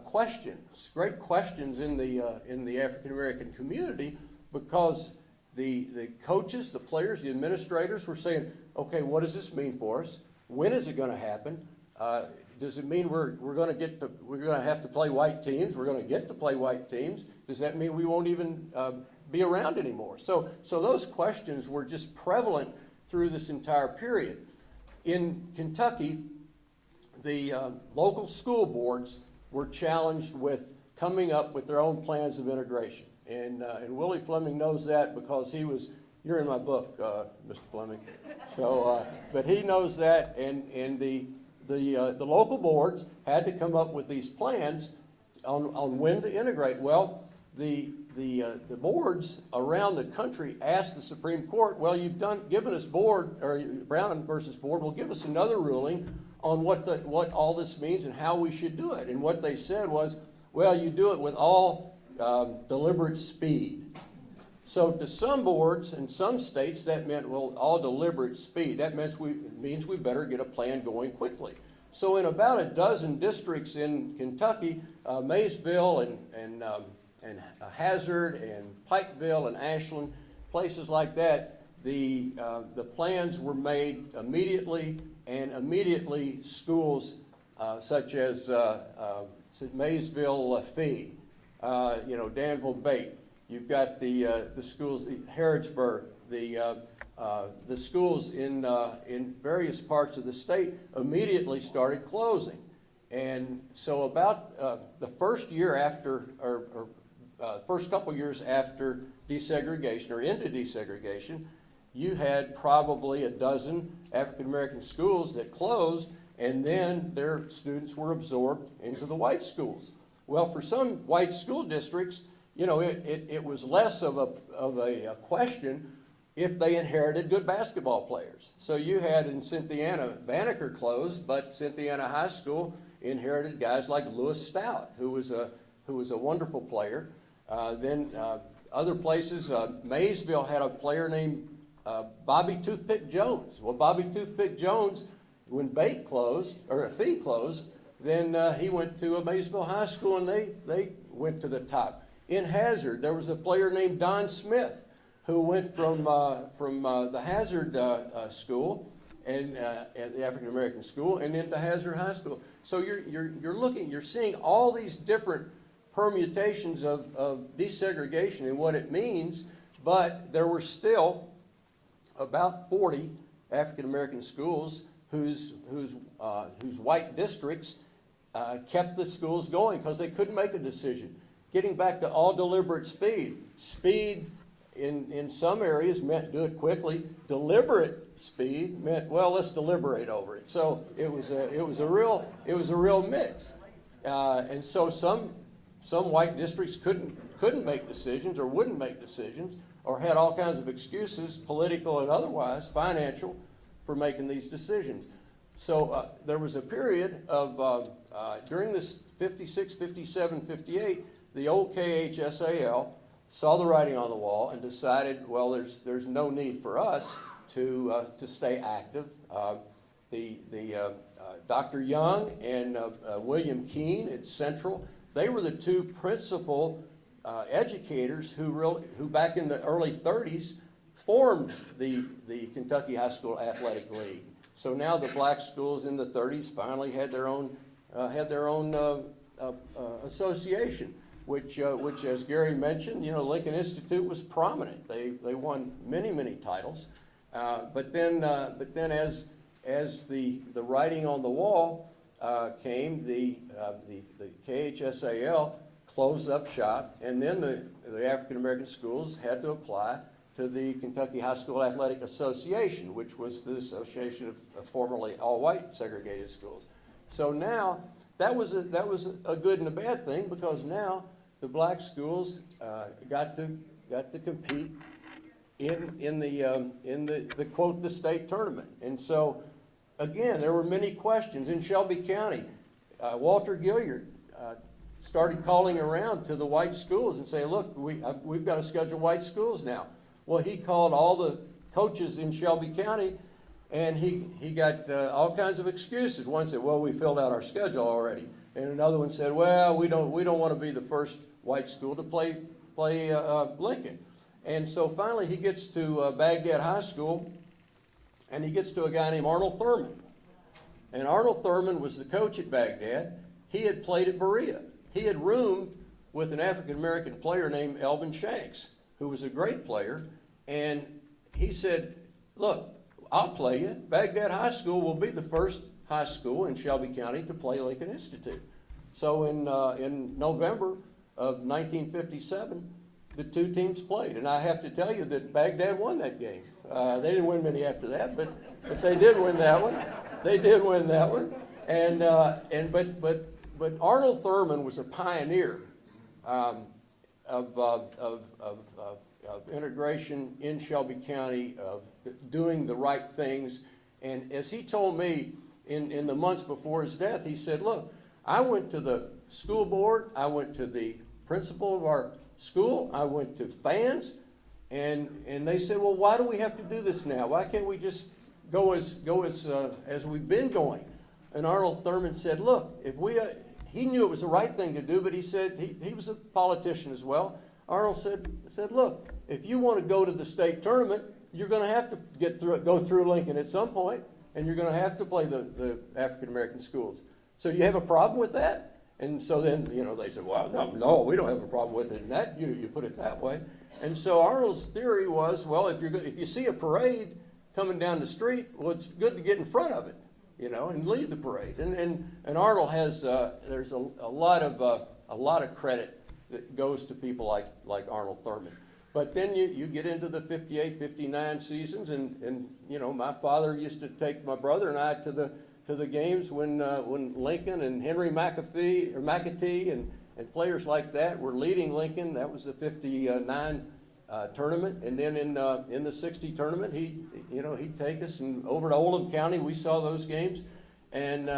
questions in the African American community, because the coaches, the players, the administrators were saying, okay, what does this mean for us? When is it going to happen? Does it mean we're going to have to play white teams? We're going to get to play white teams? Does that mean we won't even be around anymore? So those questions were just prevalent through this entire period. In Kentucky, the local school boards were challenged with coming up with their own plans of integration. And Willie Fleming knows that, because you're in my book, Mr. Fleming. So, but he knows that, and the local boards had to come up with these plans on when to integrate. Well, the boards around the country asked the Supreme Court, well, you've given us Brown versus Board, well, give us another ruling on what all this means and how we should do it. And what they said was, well, you do it with all deliberate speed. So to some boards in some states, that meant, well, all deliberate speed. That means we better get a plan going quickly. So in about a dozen districts in Kentucky, Maysville and Hazard and Pikeville and Ashland, places like that, the plans were made immediately, and immediately schools such as Maysville Fee, Danville Bate. You've got the schools in Harrodsburg, the schools in various parts of the state immediately started closing. And so about the first year after, or first couple years after desegregation, or into desegregation, you had probably a dozen African American schools that closed, and then their students were absorbed into the white schools. Well, for some white school districts, it was less of a question if they inherited good basketball players. So you had in Cynthiana, Banneker closed, but Cynthiana High School inherited guys like Lewis Stout, who was a wonderful player. Then other places, Maysville had a player named Bobby Toothpick Jones. Well, Bobby Toothpick Jones, when Bate closed, or Fee closed, then he went to a Maysville High School, and they went to the top. In Hazard, there was a player named Don Smith, who went from the Hazard school and at the African American school, and into Hazard High School. So you're seeing all these different permutations of desegregation and what it means, but there were still about 40 African American schools whose white districts kept the schools going because they couldn't make a decision. Getting back to all deliberate speed. Speed in some areas meant do it quickly. Deliberate speed meant, well, let's deliberate over it. So it was a real mix. And so some white districts couldn't make decisions or wouldn't make decisions or had all kinds of excuses, political and otherwise, financial, for making these decisions. So there was a period of, during this 56, 57, 58, the old KHSAL saw the writing on the wall and decided, well, there's no need for us to stay active. Dr. Young and William Keene at Central, they were the two principal educators who back in the early 30s formed the Kentucky High School Athletic League. So now the black schools in the 30s finally had their own association, which as Gary mentioned, Lincoln Institute was prominent. They won many titles, but then as the writing on the wall came, the KHSAL closed up shop, and then the African American schools had to apply to the Kentucky High School Athletic Association, which was the association of formerly all-white segregated schools. So now that was a good and a bad thing, because now the black schools got to compete in the quote the state tournament. And so again, there were many questions in Shelby County. Walter Gilliard started calling around to the white schools and saying, look, we've got to schedule white schools now. Well, he called all the coaches in Shelby County, and he got all kinds of excuses. One said, well, we filled out our schedule already. And another one said, well, we don't want to be the first white school to play Lincoln. And so finally he gets to Baghdad High School, and he gets to a guy named Arnold Thurman. And Arnold Thurman was the coach at Baghdad. He had played at Berea. He had roomed with an African-American player named Elvin Shanks, who was a great player. And he said, look, I'll play you. Baghdad High School will be the first high school in Shelby County to play Lincoln Institute. So in November of 1957, the two teams played. And I have to tell you that Baghdad won that game. They didn't win many after that, but they did win that one. They did win that one. But Arnold Thurman was a pioneer of integration in Shelby County, of doing the right things. And as he told me in the months before his death, he said, look, I went to the school board, I went to the principal of our school, I went to fans, and they said, well, why do we have to do this now? Why can't we just go as we've been going? And Arnold Thurman said, look, he knew it was the right thing to do, but he said, he was a politician as well. Arnold said, look, if you want to go to the state tournament, you're going to have to go through Lincoln at some point, and you're going to have to play the African-American schools. So you have a problem with that? And so then, they said, well, no, we don't have a problem with it. And that, you put it that way. And so Arnold's theory was, well, if you see a parade coming down the street, well, it's good to get in front of it, and lead the parade. And Arnold has, there's a lot of credit that goes to people like Arnold Thurman. But then you get into the 58, 59 seasons, and my father used to take my brother and I to the games when Lincoln and Henry McAtee and players like that were leading Lincoln. That was the 59 tournament, and then in the 60 tournament, he'd take us and over to Oldham County. We saw those games, and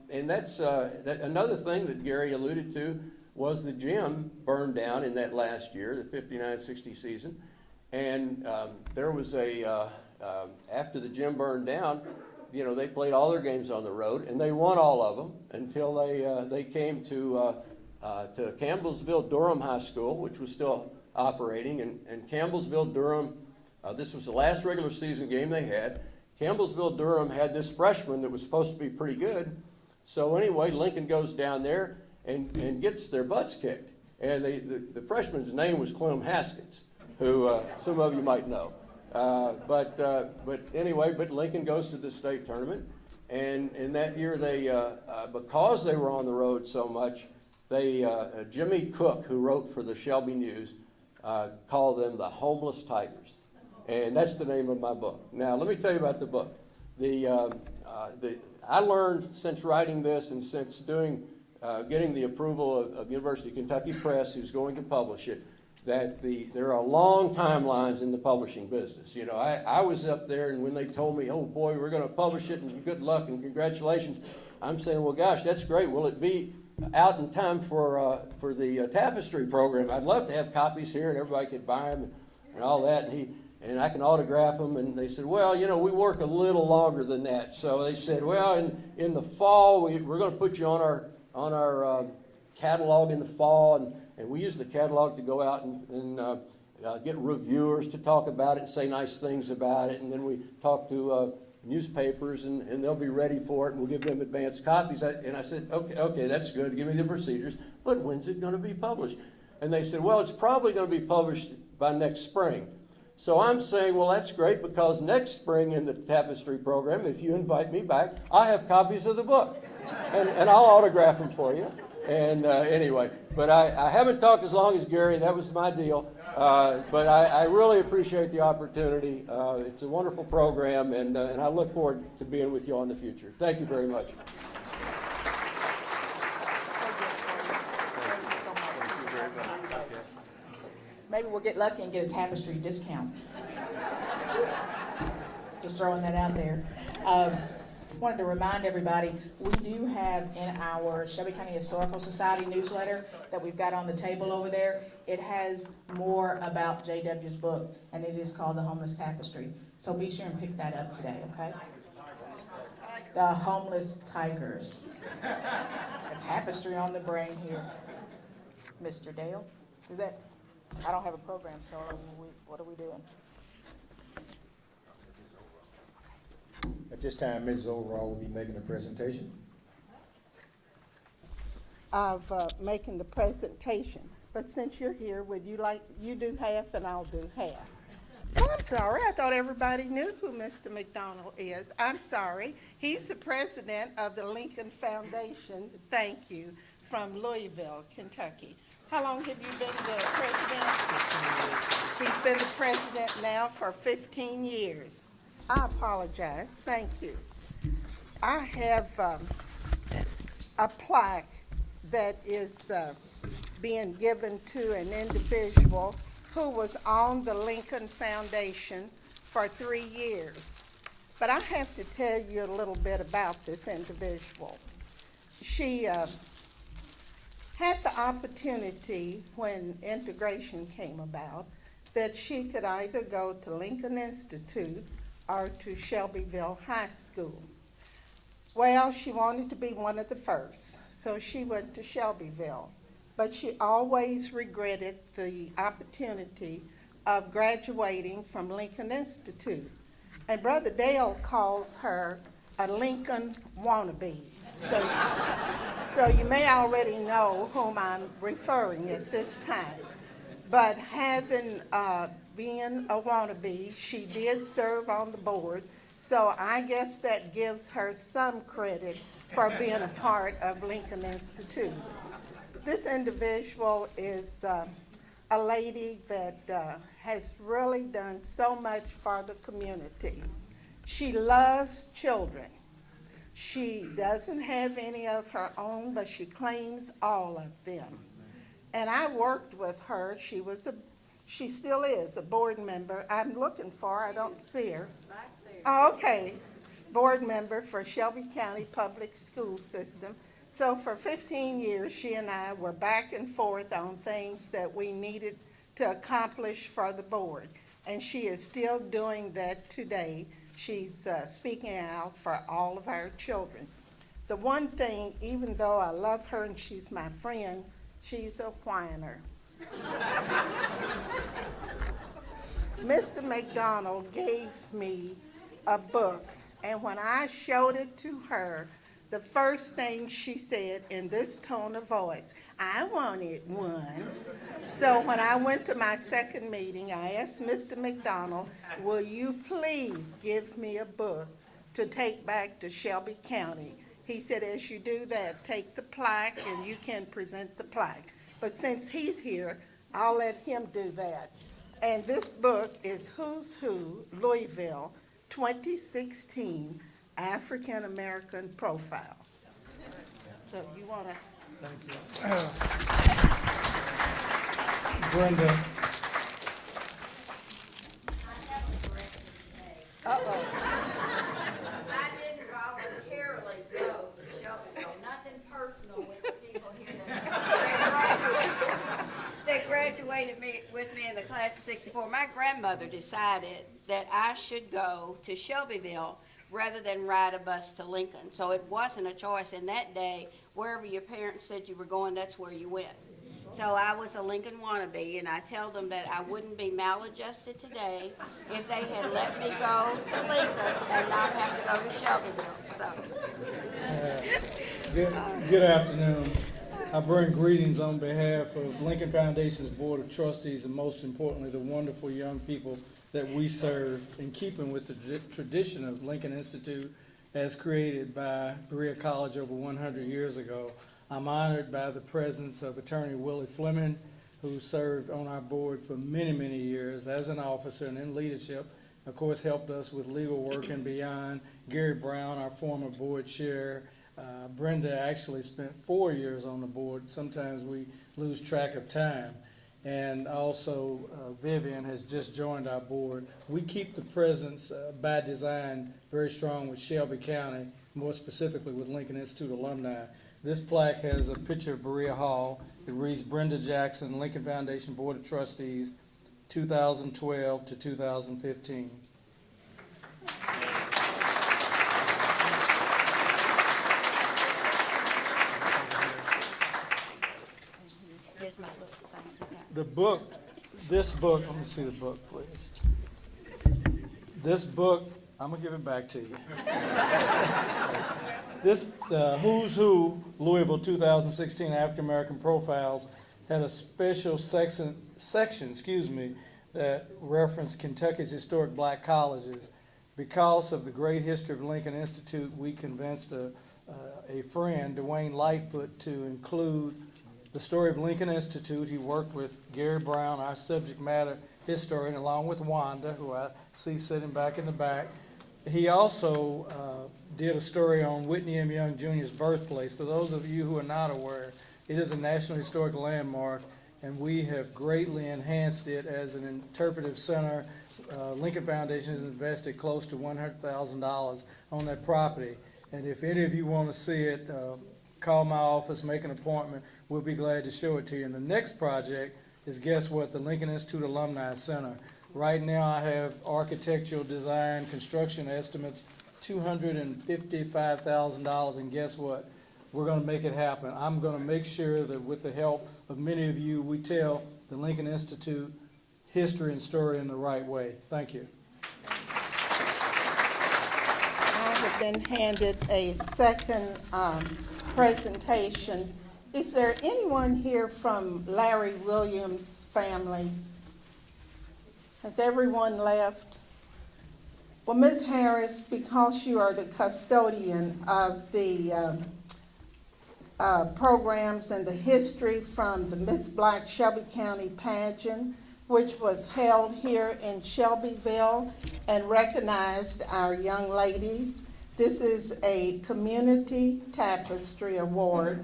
that's another thing that Gary alluded to was the gym burned down in that last year, the 59-60 season, and there was after the gym burned down, they played all their games on the road, and they won all of them until they came to Campbellsville Durham High School, which was still operating, and Campbellsville Durham, this was the last regular season game they had. Campbellsville Durham had this freshman that was supposed to be pretty good. So anyway, Lincoln goes down there and gets their butts kicked. And the freshman's name was Clem Haskins, who some of you might know. But Lincoln goes to the state tournament, and in that year because they were on the road so much, Jimmy Cook, who wrote for the Shelby News, called them the Homeless Tigers, and that's the name of my book. Now, let me tell you about the book. I learned since writing this and since getting the approval of University of Kentucky Press, who's going to publish it, that there are long timelines in the publishing business. I was up there, and when they told me, oh boy, we're going to publish it, and good luck and congratulations, I'm saying, well, gosh, that's great. Will it be out in time for the Tapestry program? I'd love to have copies here, and everybody could buy them and all that, and I can autograph them. And they said, well, we work a little longer than that. So they said, well, in the fall, we're going to put you on our catalog in the fall, and we use the catalog to go out and get reviewers to talk about it and say nice things about it, and then we talk to newspapers, and they'll be ready for it, and we'll give them advanced copies. And I said, okay, that's good. Give me the procedures, but when's it going to be published? And they said, well, it's probably going to be published by next spring. So I'm saying, well, that's great, because next spring in the Tapestry program, if you invite me back, I have copies of the book, and I'll autograph them for you. And anyway, but I haven't talked as long as Gary. That was my deal. But I really appreciate the opportunity. It's a wonderful program, and I look forward to being with you all in the future. Thank you very much. Maybe we'll get lucky and get a Tapestry discount. Just throwing that out there. Wanted to remind everybody, we do have in our Shelby County Historical Society newsletter that we've got on the table over there, it has more about JW's book, and it is called The Homeless Tapestry. So be sure and pick that up today, okay? The Homeless Tigers. A tapestry on the brain here. Mr. Dale, is that? I don't have a program, so what are we doing? At this time, Mrs. Overall will be making a presentation. Of making the presentation, but since you're here, would you do half and I'll do half? Oh, I'm sorry, I thought everybody knew who Mr. McDonald is. I'm sorry. He's the president of the Lincoln Foundation, thank you, from Louisville, Kentucky. How long have you been the president? He's been the president now for 15 years. I apologize, thank you. I have a plaque that is being given to an individual who was on the Lincoln Foundation for 3 years. But I have to tell you a little bit about this individual. She had the opportunity when integration came about that she could either go to Lincoln Institute or to Shelbyville High School. Well, she wanted to be one of the first, so she went to Shelbyville. But she always regretted the opportunity of graduating from Lincoln Institute. And Brother Dale calls her a Lincoln wannabe. So you may already know whom I'm referring at this time. But having being a wannabe, she did serve on the board, so I guess that gives her some credit for being a part of Lincoln Institute. This individual is a lady that has really done so much for the community. She loves children. She doesn't have any of her own, but she claims all of them. And I worked with her. She still is a board member. I'm looking for her. I don't see her. Oh, okay. Board member for Shelby County Public School System. So for 15 years, she and I were back and forth on things that we needed to accomplish for the board. And she is still doing that today. She's speaking out for all of our children. The one thing, even though I love her and she's my friend, she's a whiner. Mr. McDonald gave me a book, and when I showed it to her, the first thing she said in this tone of voice, I wanted one. So when I went to my second meeting, I asked Mr. McDonald, will you please give me a book to take back to Shelby County? He said, as you do that, take the plaque and you can present the plaque. But since he's here, I'll let him do that. And this book is Who's Who, Louisville, 2016, African American Profiles. So you want to? Thank you. Brenda. Uh-oh. I didn't voluntarily go to Shelbyville. Nothing personal with the people here that graduated with me in the class of 64. My grandmother decided that I should go to Shelbyville rather than ride a bus to Lincoln. So it wasn't a choice. In that day, wherever your parents said you were going, that's where you went. So I was a Lincoln wannabe, and I tell them that I wouldn't be maladjusted today if they had let me go to Lincoln and not have to go to Shelbyville. So. Good afternoon. I bring greetings on behalf of Lincoln Foundation's Board of Trustees and most importantly, the wonderful young people that we serve in keeping with the tradition of Lincoln Institute as created by Berea College over 100 years ago. I'm honored by the presence of Attorney Willie Fleming, who served on our board for many, many years as an officer and in leadership. Of course, helped us with legal work and beyond. Gary Brown, our former board chair. Brenda actually spent 4 years on the board. Sometimes we lose track of time. And also Vivian has just joined our board. We keep the presence by design very strong with Shelby County, more specifically with Lincoln Institute alumni. This plaque has a picture of Berea Hall. It reads Brenda Jackson, Lincoln Foundation Board of Trustees, 2012 to 2015. This book, let me see the book, please. This book, I'm going to give it back to you. This Who's Who, Louisville 2016 African American Profiles, had a special section, that referenced Kentucky's historic black colleges. Because of the great history of Lincoln Institute, we convinced a friend, Dwayne Lightfoot, to include the story of Lincoln Institute. He worked with Gary Brown, our subject matter historian, along with Wanda, who I see sitting back in the back. He also did a story on Whitney M. Young Jr.'s birthplace. For those of you who are not aware, it is a National Historic Landmark, and we have greatly enhanced it as an interpretive center. Lincoln Foundation has invested close to $100,000 on that property. And if any of you want to see it, call my office, make an appointment. We'll be glad to show it to you. And the next project is, guess what, the Lincoln Institute Alumni Center. Right now I have architectural design, construction estimates, $255,000, and guess what? We're going to make it happen. I'm going to make sure that with the help of many of you, we tell the Lincoln Institute history and story in the right way. Thank you. I have been handed a second presentation. Is there anyone here from Larry Williams' family? Has everyone left? Well, Ms. Harris, because you are the custodian of the programs and the history from the Miss Black Shelby County pageant, which was held here in Shelbyville and recognized our young ladies. This is a Community Tapestry Award.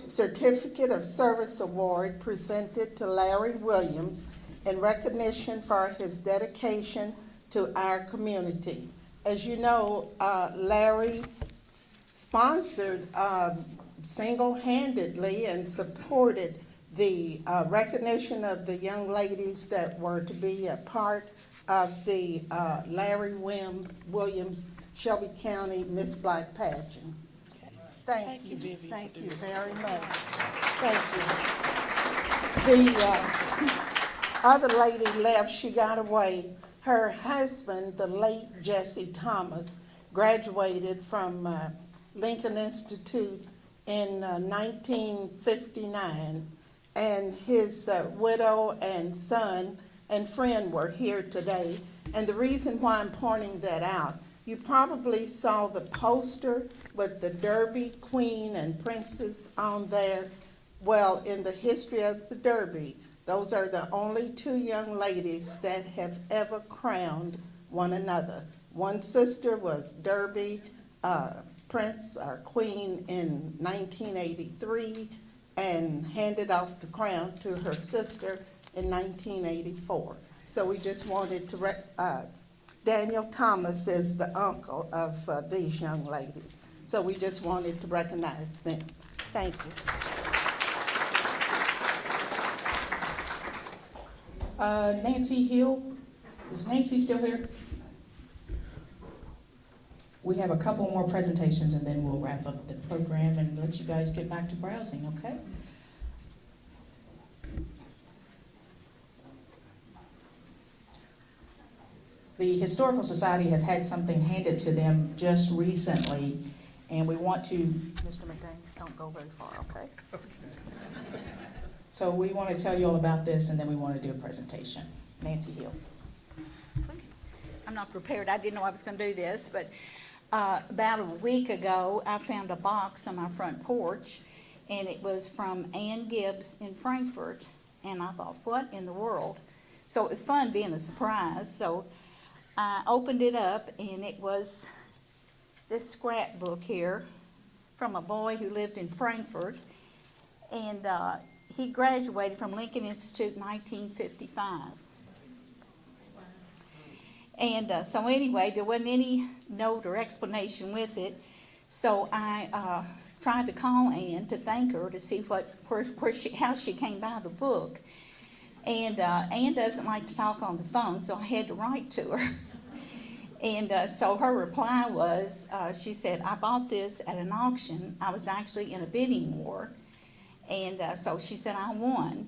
Certificate of Service Award presented to Larry Williams in recognition for his dedication to our community. As you know, Larry sponsored single-handedly and supported the recognition of the young ladies that were to be a part of the Larry Williams Shelby County Miss Black pageant. Thank you, Vivian. Thank you very much. Thank you. The other lady left, she got away. Her husband, the late Jesse Thomas, graduated from Lincoln Institute in 1959, and his widow and son and friend were here today. And the reason why I'm pointing that out, you probably saw the poster with the Derby Queen and Princess on there. Well, in the history of the Derby, those are the only two young ladies that have ever crowned one another. One sister was Derby Prince or Queen in 1983 and handed off the crown to her sister in 1984. So we just wanted to, Daniel Thomas is the uncle of these young ladies. So we just wanted to recognize them. Thank you. Nancy Hill, is Nancy still here? We have a couple more presentations and then we'll wrap up the program and let you guys get back to browsing, okay? The Historical Society has had something handed to them just recently, and we want to, Mr. McDaniel, don't go very far, okay? So we want to tell you all about this, and then we want to do a presentation. Nancy Hill. I'm not prepared. I didn't know I was going to do this, but about a week ago, I found a box on my front porch, and it was from Ann Gibbs in Frankfurt, and I thought, what in the world? So it was fun being a surprise. So I opened it up, and it was this scrapbook here from a boy who lived in Frankfurt, and he graduated from Lincoln Institute in 1955. And so anyway, there wasn't any note or explanation with it, so I tried to call Ann to thank her to see how she came by the book. And Ann doesn't like to talk on the phone, so I had to write to her. And so her reply was, she said, I bought this at an auction. I was actually in a bidding war. And so she said, I won.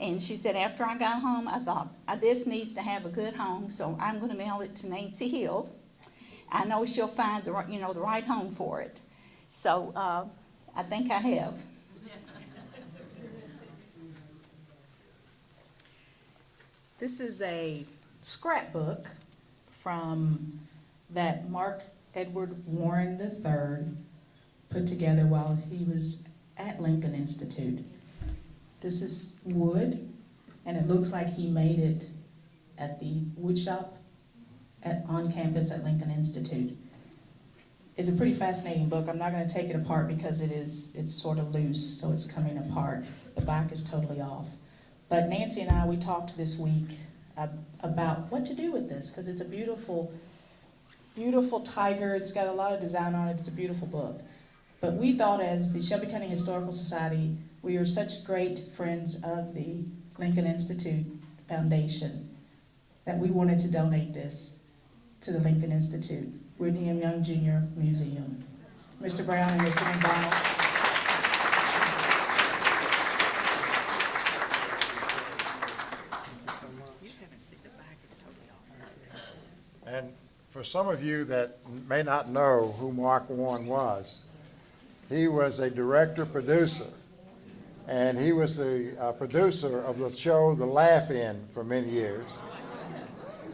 And she said, after I got home, I thought, this needs to have a good home, so I'm going to mail it to Nancy Hill. I know she'll find the right home for it. So I think I have. This is a scrapbook from that Mark Edward Warren III put together while he was at Lincoln Institute. This is wood, and it looks like he made it at the wood shop on campus at Lincoln Institute. It's a pretty fascinating book. I'm not going to take it apart because it's sort of loose, so it's coming apart. The back is totally off. But Nancy and I, we talked this week about what to do with this, because it's a beautiful, beautiful tiger. It's got a lot of design on it. It's a beautiful book. But we thought, as the Shelby County Historical Society, we are such great friends of the Lincoln Institute Foundation that we wanted to donate this to the Lincoln Institute Whitney M. Young Jr. Museum. Mr. Brown and Mr. McDonald. And for some of you that may not know who Mark Warren was, he was a director-producer, and he was the producer of the show The Laugh-In for many years.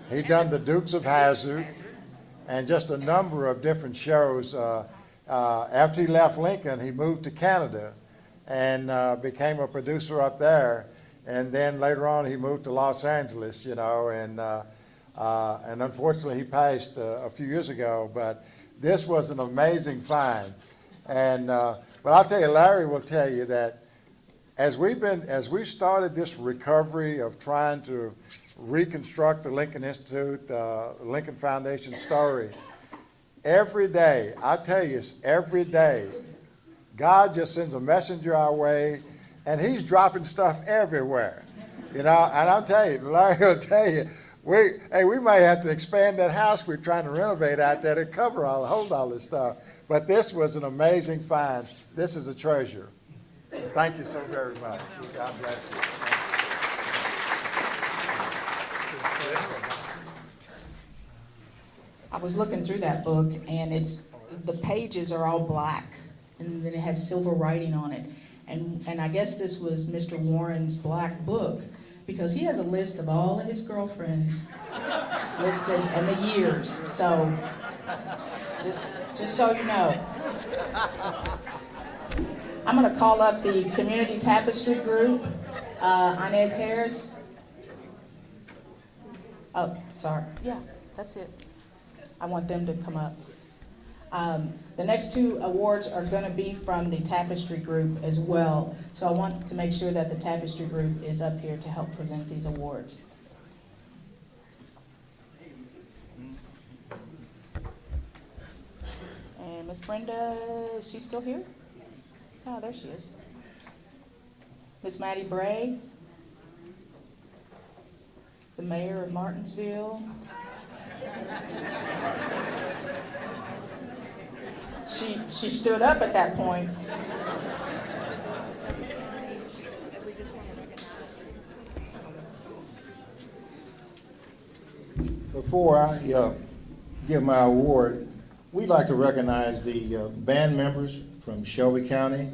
He'd done The Dukes of Hazzard and just a number of different shows. After he left Lincoln, he moved to Canada and became a producer up there. And then later on, he moved to Los Angeles, and unfortunately, he passed a few years ago. But this was an amazing find. And but I'll tell you, Larry will tell you that as we started this recovery of trying to reconstruct the Lincoln Institute, Lincoln Foundation story, every day, I tell you, every day, God just sends a messenger our way, and he's dropping stuff everywhere. You know, and I'll tell you, Larry will tell you, we may have to expand that house we're trying to renovate out there to hold all this stuff. But this was an amazing find. This is a treasure. Thank you so very much. God bless you. I was looking through that book, and the pages are all black, and then it has silver writing on it. And I guess this was Mr. Warren's black book, because he has a list of all of his girlfriends listed and the years. So just so you know. I'm going to call up the Community Tapestry group. Inez Harris. Oh, sorry. Yeah, that's it. I want them to come up. The next two awards are going to be from the Tapestry group as well. So I want to make sure that the Tapestry group is up here to help present these awards. And Miss Brenda, is she still here? Oh, there she is. Miss Maddie Bray, the mayor of Martinsville. She stood up at that point. Before I give my award, we'd like to recognize the band members from Shelby County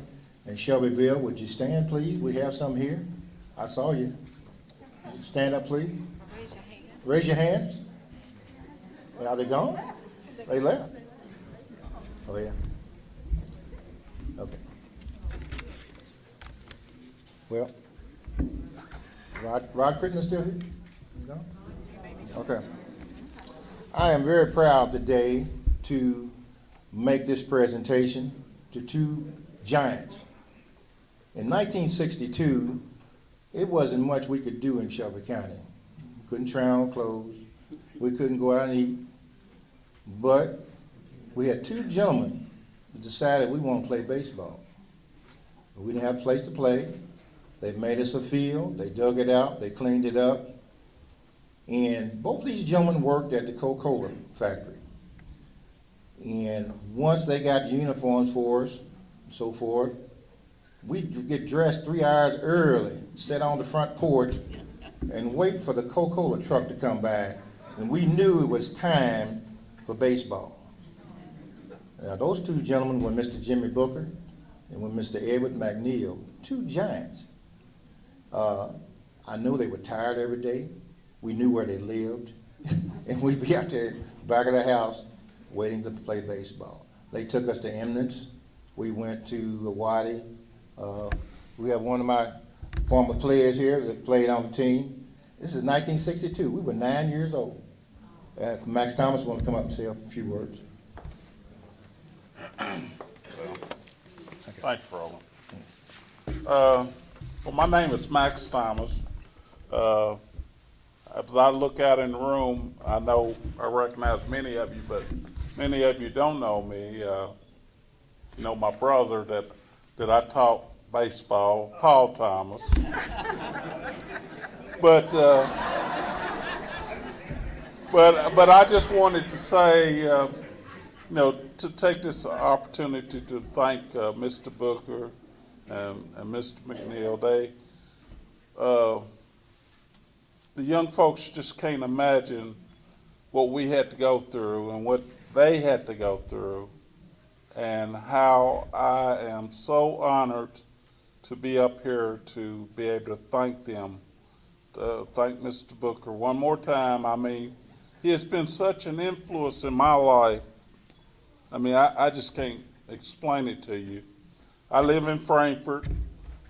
and Shelbyville. Would you stand, please? We have some here. I saw you. Stand up, please. Raise your hands. Are they gone? They left. Oh, yeah. Okay. Well, Rod Crittenden still here? No? Okay. I am very proud today to make this presentation to two giants. In 1962, it wasn't much we could do in Shelby County. We couldn't try on clothes. We couldn't go out and eat. But we had two gentlemen who decided we want to play baseball. We didn't have a place to play. They made us a field. They dug it out. They cleaned it up. And both these gentlemen worked at the Coca-Cola factory. And once they got uniforms for us, and so forth, we'd get dressed 3 hours early, sit on the front porch, and wait for the Coca-Cola truck to come by. And we knew it was time for baseball. Now, those two gentlemen were Mr. Jimmy Booker and were Mr. Edward McNeil, two giants. I knew they were tired every day. We knew where they lived, and we'd be out there back of the house waiting to play baseball. They took us to Eminence. We went to Hawaii. We have one of my former players here that played on the team. This is 1962. We were 9 years old. Max Thomas want to come up and say a few words. Thanks, Roland. Well, my name is Max Thomas. As I look out in the room, I recognize many of you, but many of you don't know me. You know my brother that I taught baseball, Paul Thomas. But I just wanted to say, to take this opportunity to thank Mr. Booker and Mr. McNeil. The young folks just can't imagine what we had to go through and what they had to go through, and how I am so honored to be up here to be able to thank them. Thank Mr. Booker one more time. I mean, he has been such an influence in my life. I mean, I just can't explain it to you. I live in Frankfort.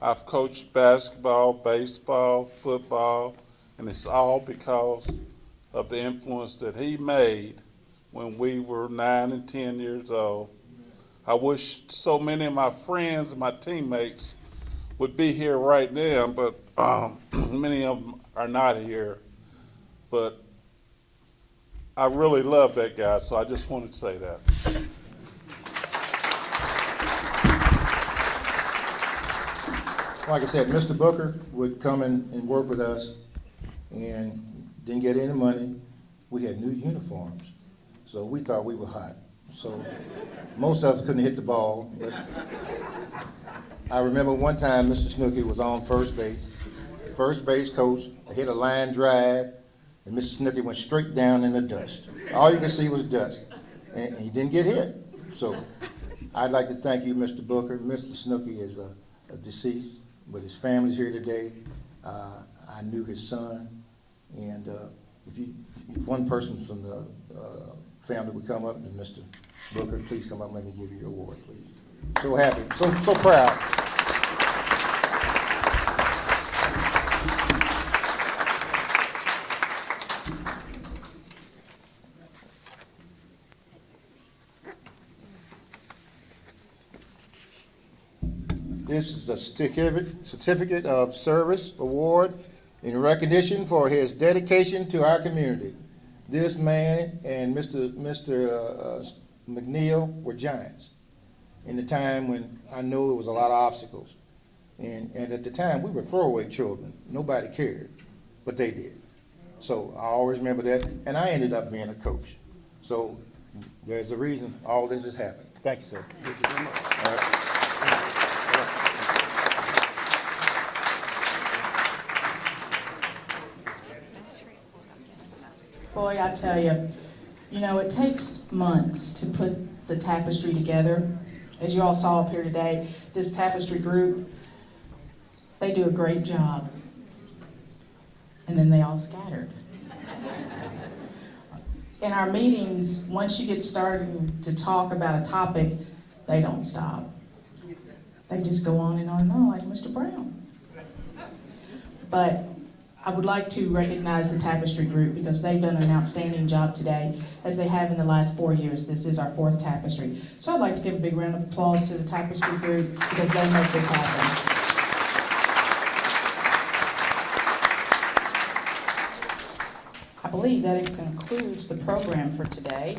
I've coached basketball, baseball, football, and it's all because of the influence that he made when we were 9 and 10 years old. I wish so many of my friends and my teammates would be here right now, but many of them are not here. But I really love that guy, so I just wanted to say that. Like I said, Mr. Booker would come in and work with us and didn't get any money. We had new uniforms, so we thought we were hot. So most of us couldn't hit the ball, but I remember one time Mr. Snooki was on first base coach, hit a line drive, and Mr. Snooki went straight down in the dust. All you could see was dust, and he didn't get hit. So I'd like to thank you, Mr. Booker. Mr. Snooki is a deceased, but his family's here today. I knew his son, and if one person from the family would come up, and Mr. Booker, please come up and let me give you your award, please. So happy, so proud. This is a certificate of service award in recognition for his dedication to our community. This man and Mr. McNeil were giants in the time when I know there was a lot of obstacles. And at the time, we were throwaway children. Nobody cared, but they did. So I always remember that, and I ended up being a coach. So there's a reason all this has happened. Thank you, sir. Thank you very much. All right. Boy, I tell you, it takes months to put the tapestry together. As you all saw up here today, this tapestry group, they do a great job. And then they all scattered. In our meetings, once you get started to talk about a topic, they don't stop. They just go on and on and on, like Mr. Brown. But I would like to recognize the Tapestry group because they've done an outstanding job today, as they have in the last 4 years. This is our 4th Tapestry. So I'd like to give a big round of applause to the Tapestry group because they make this happen. I believe that it concludes the program for today.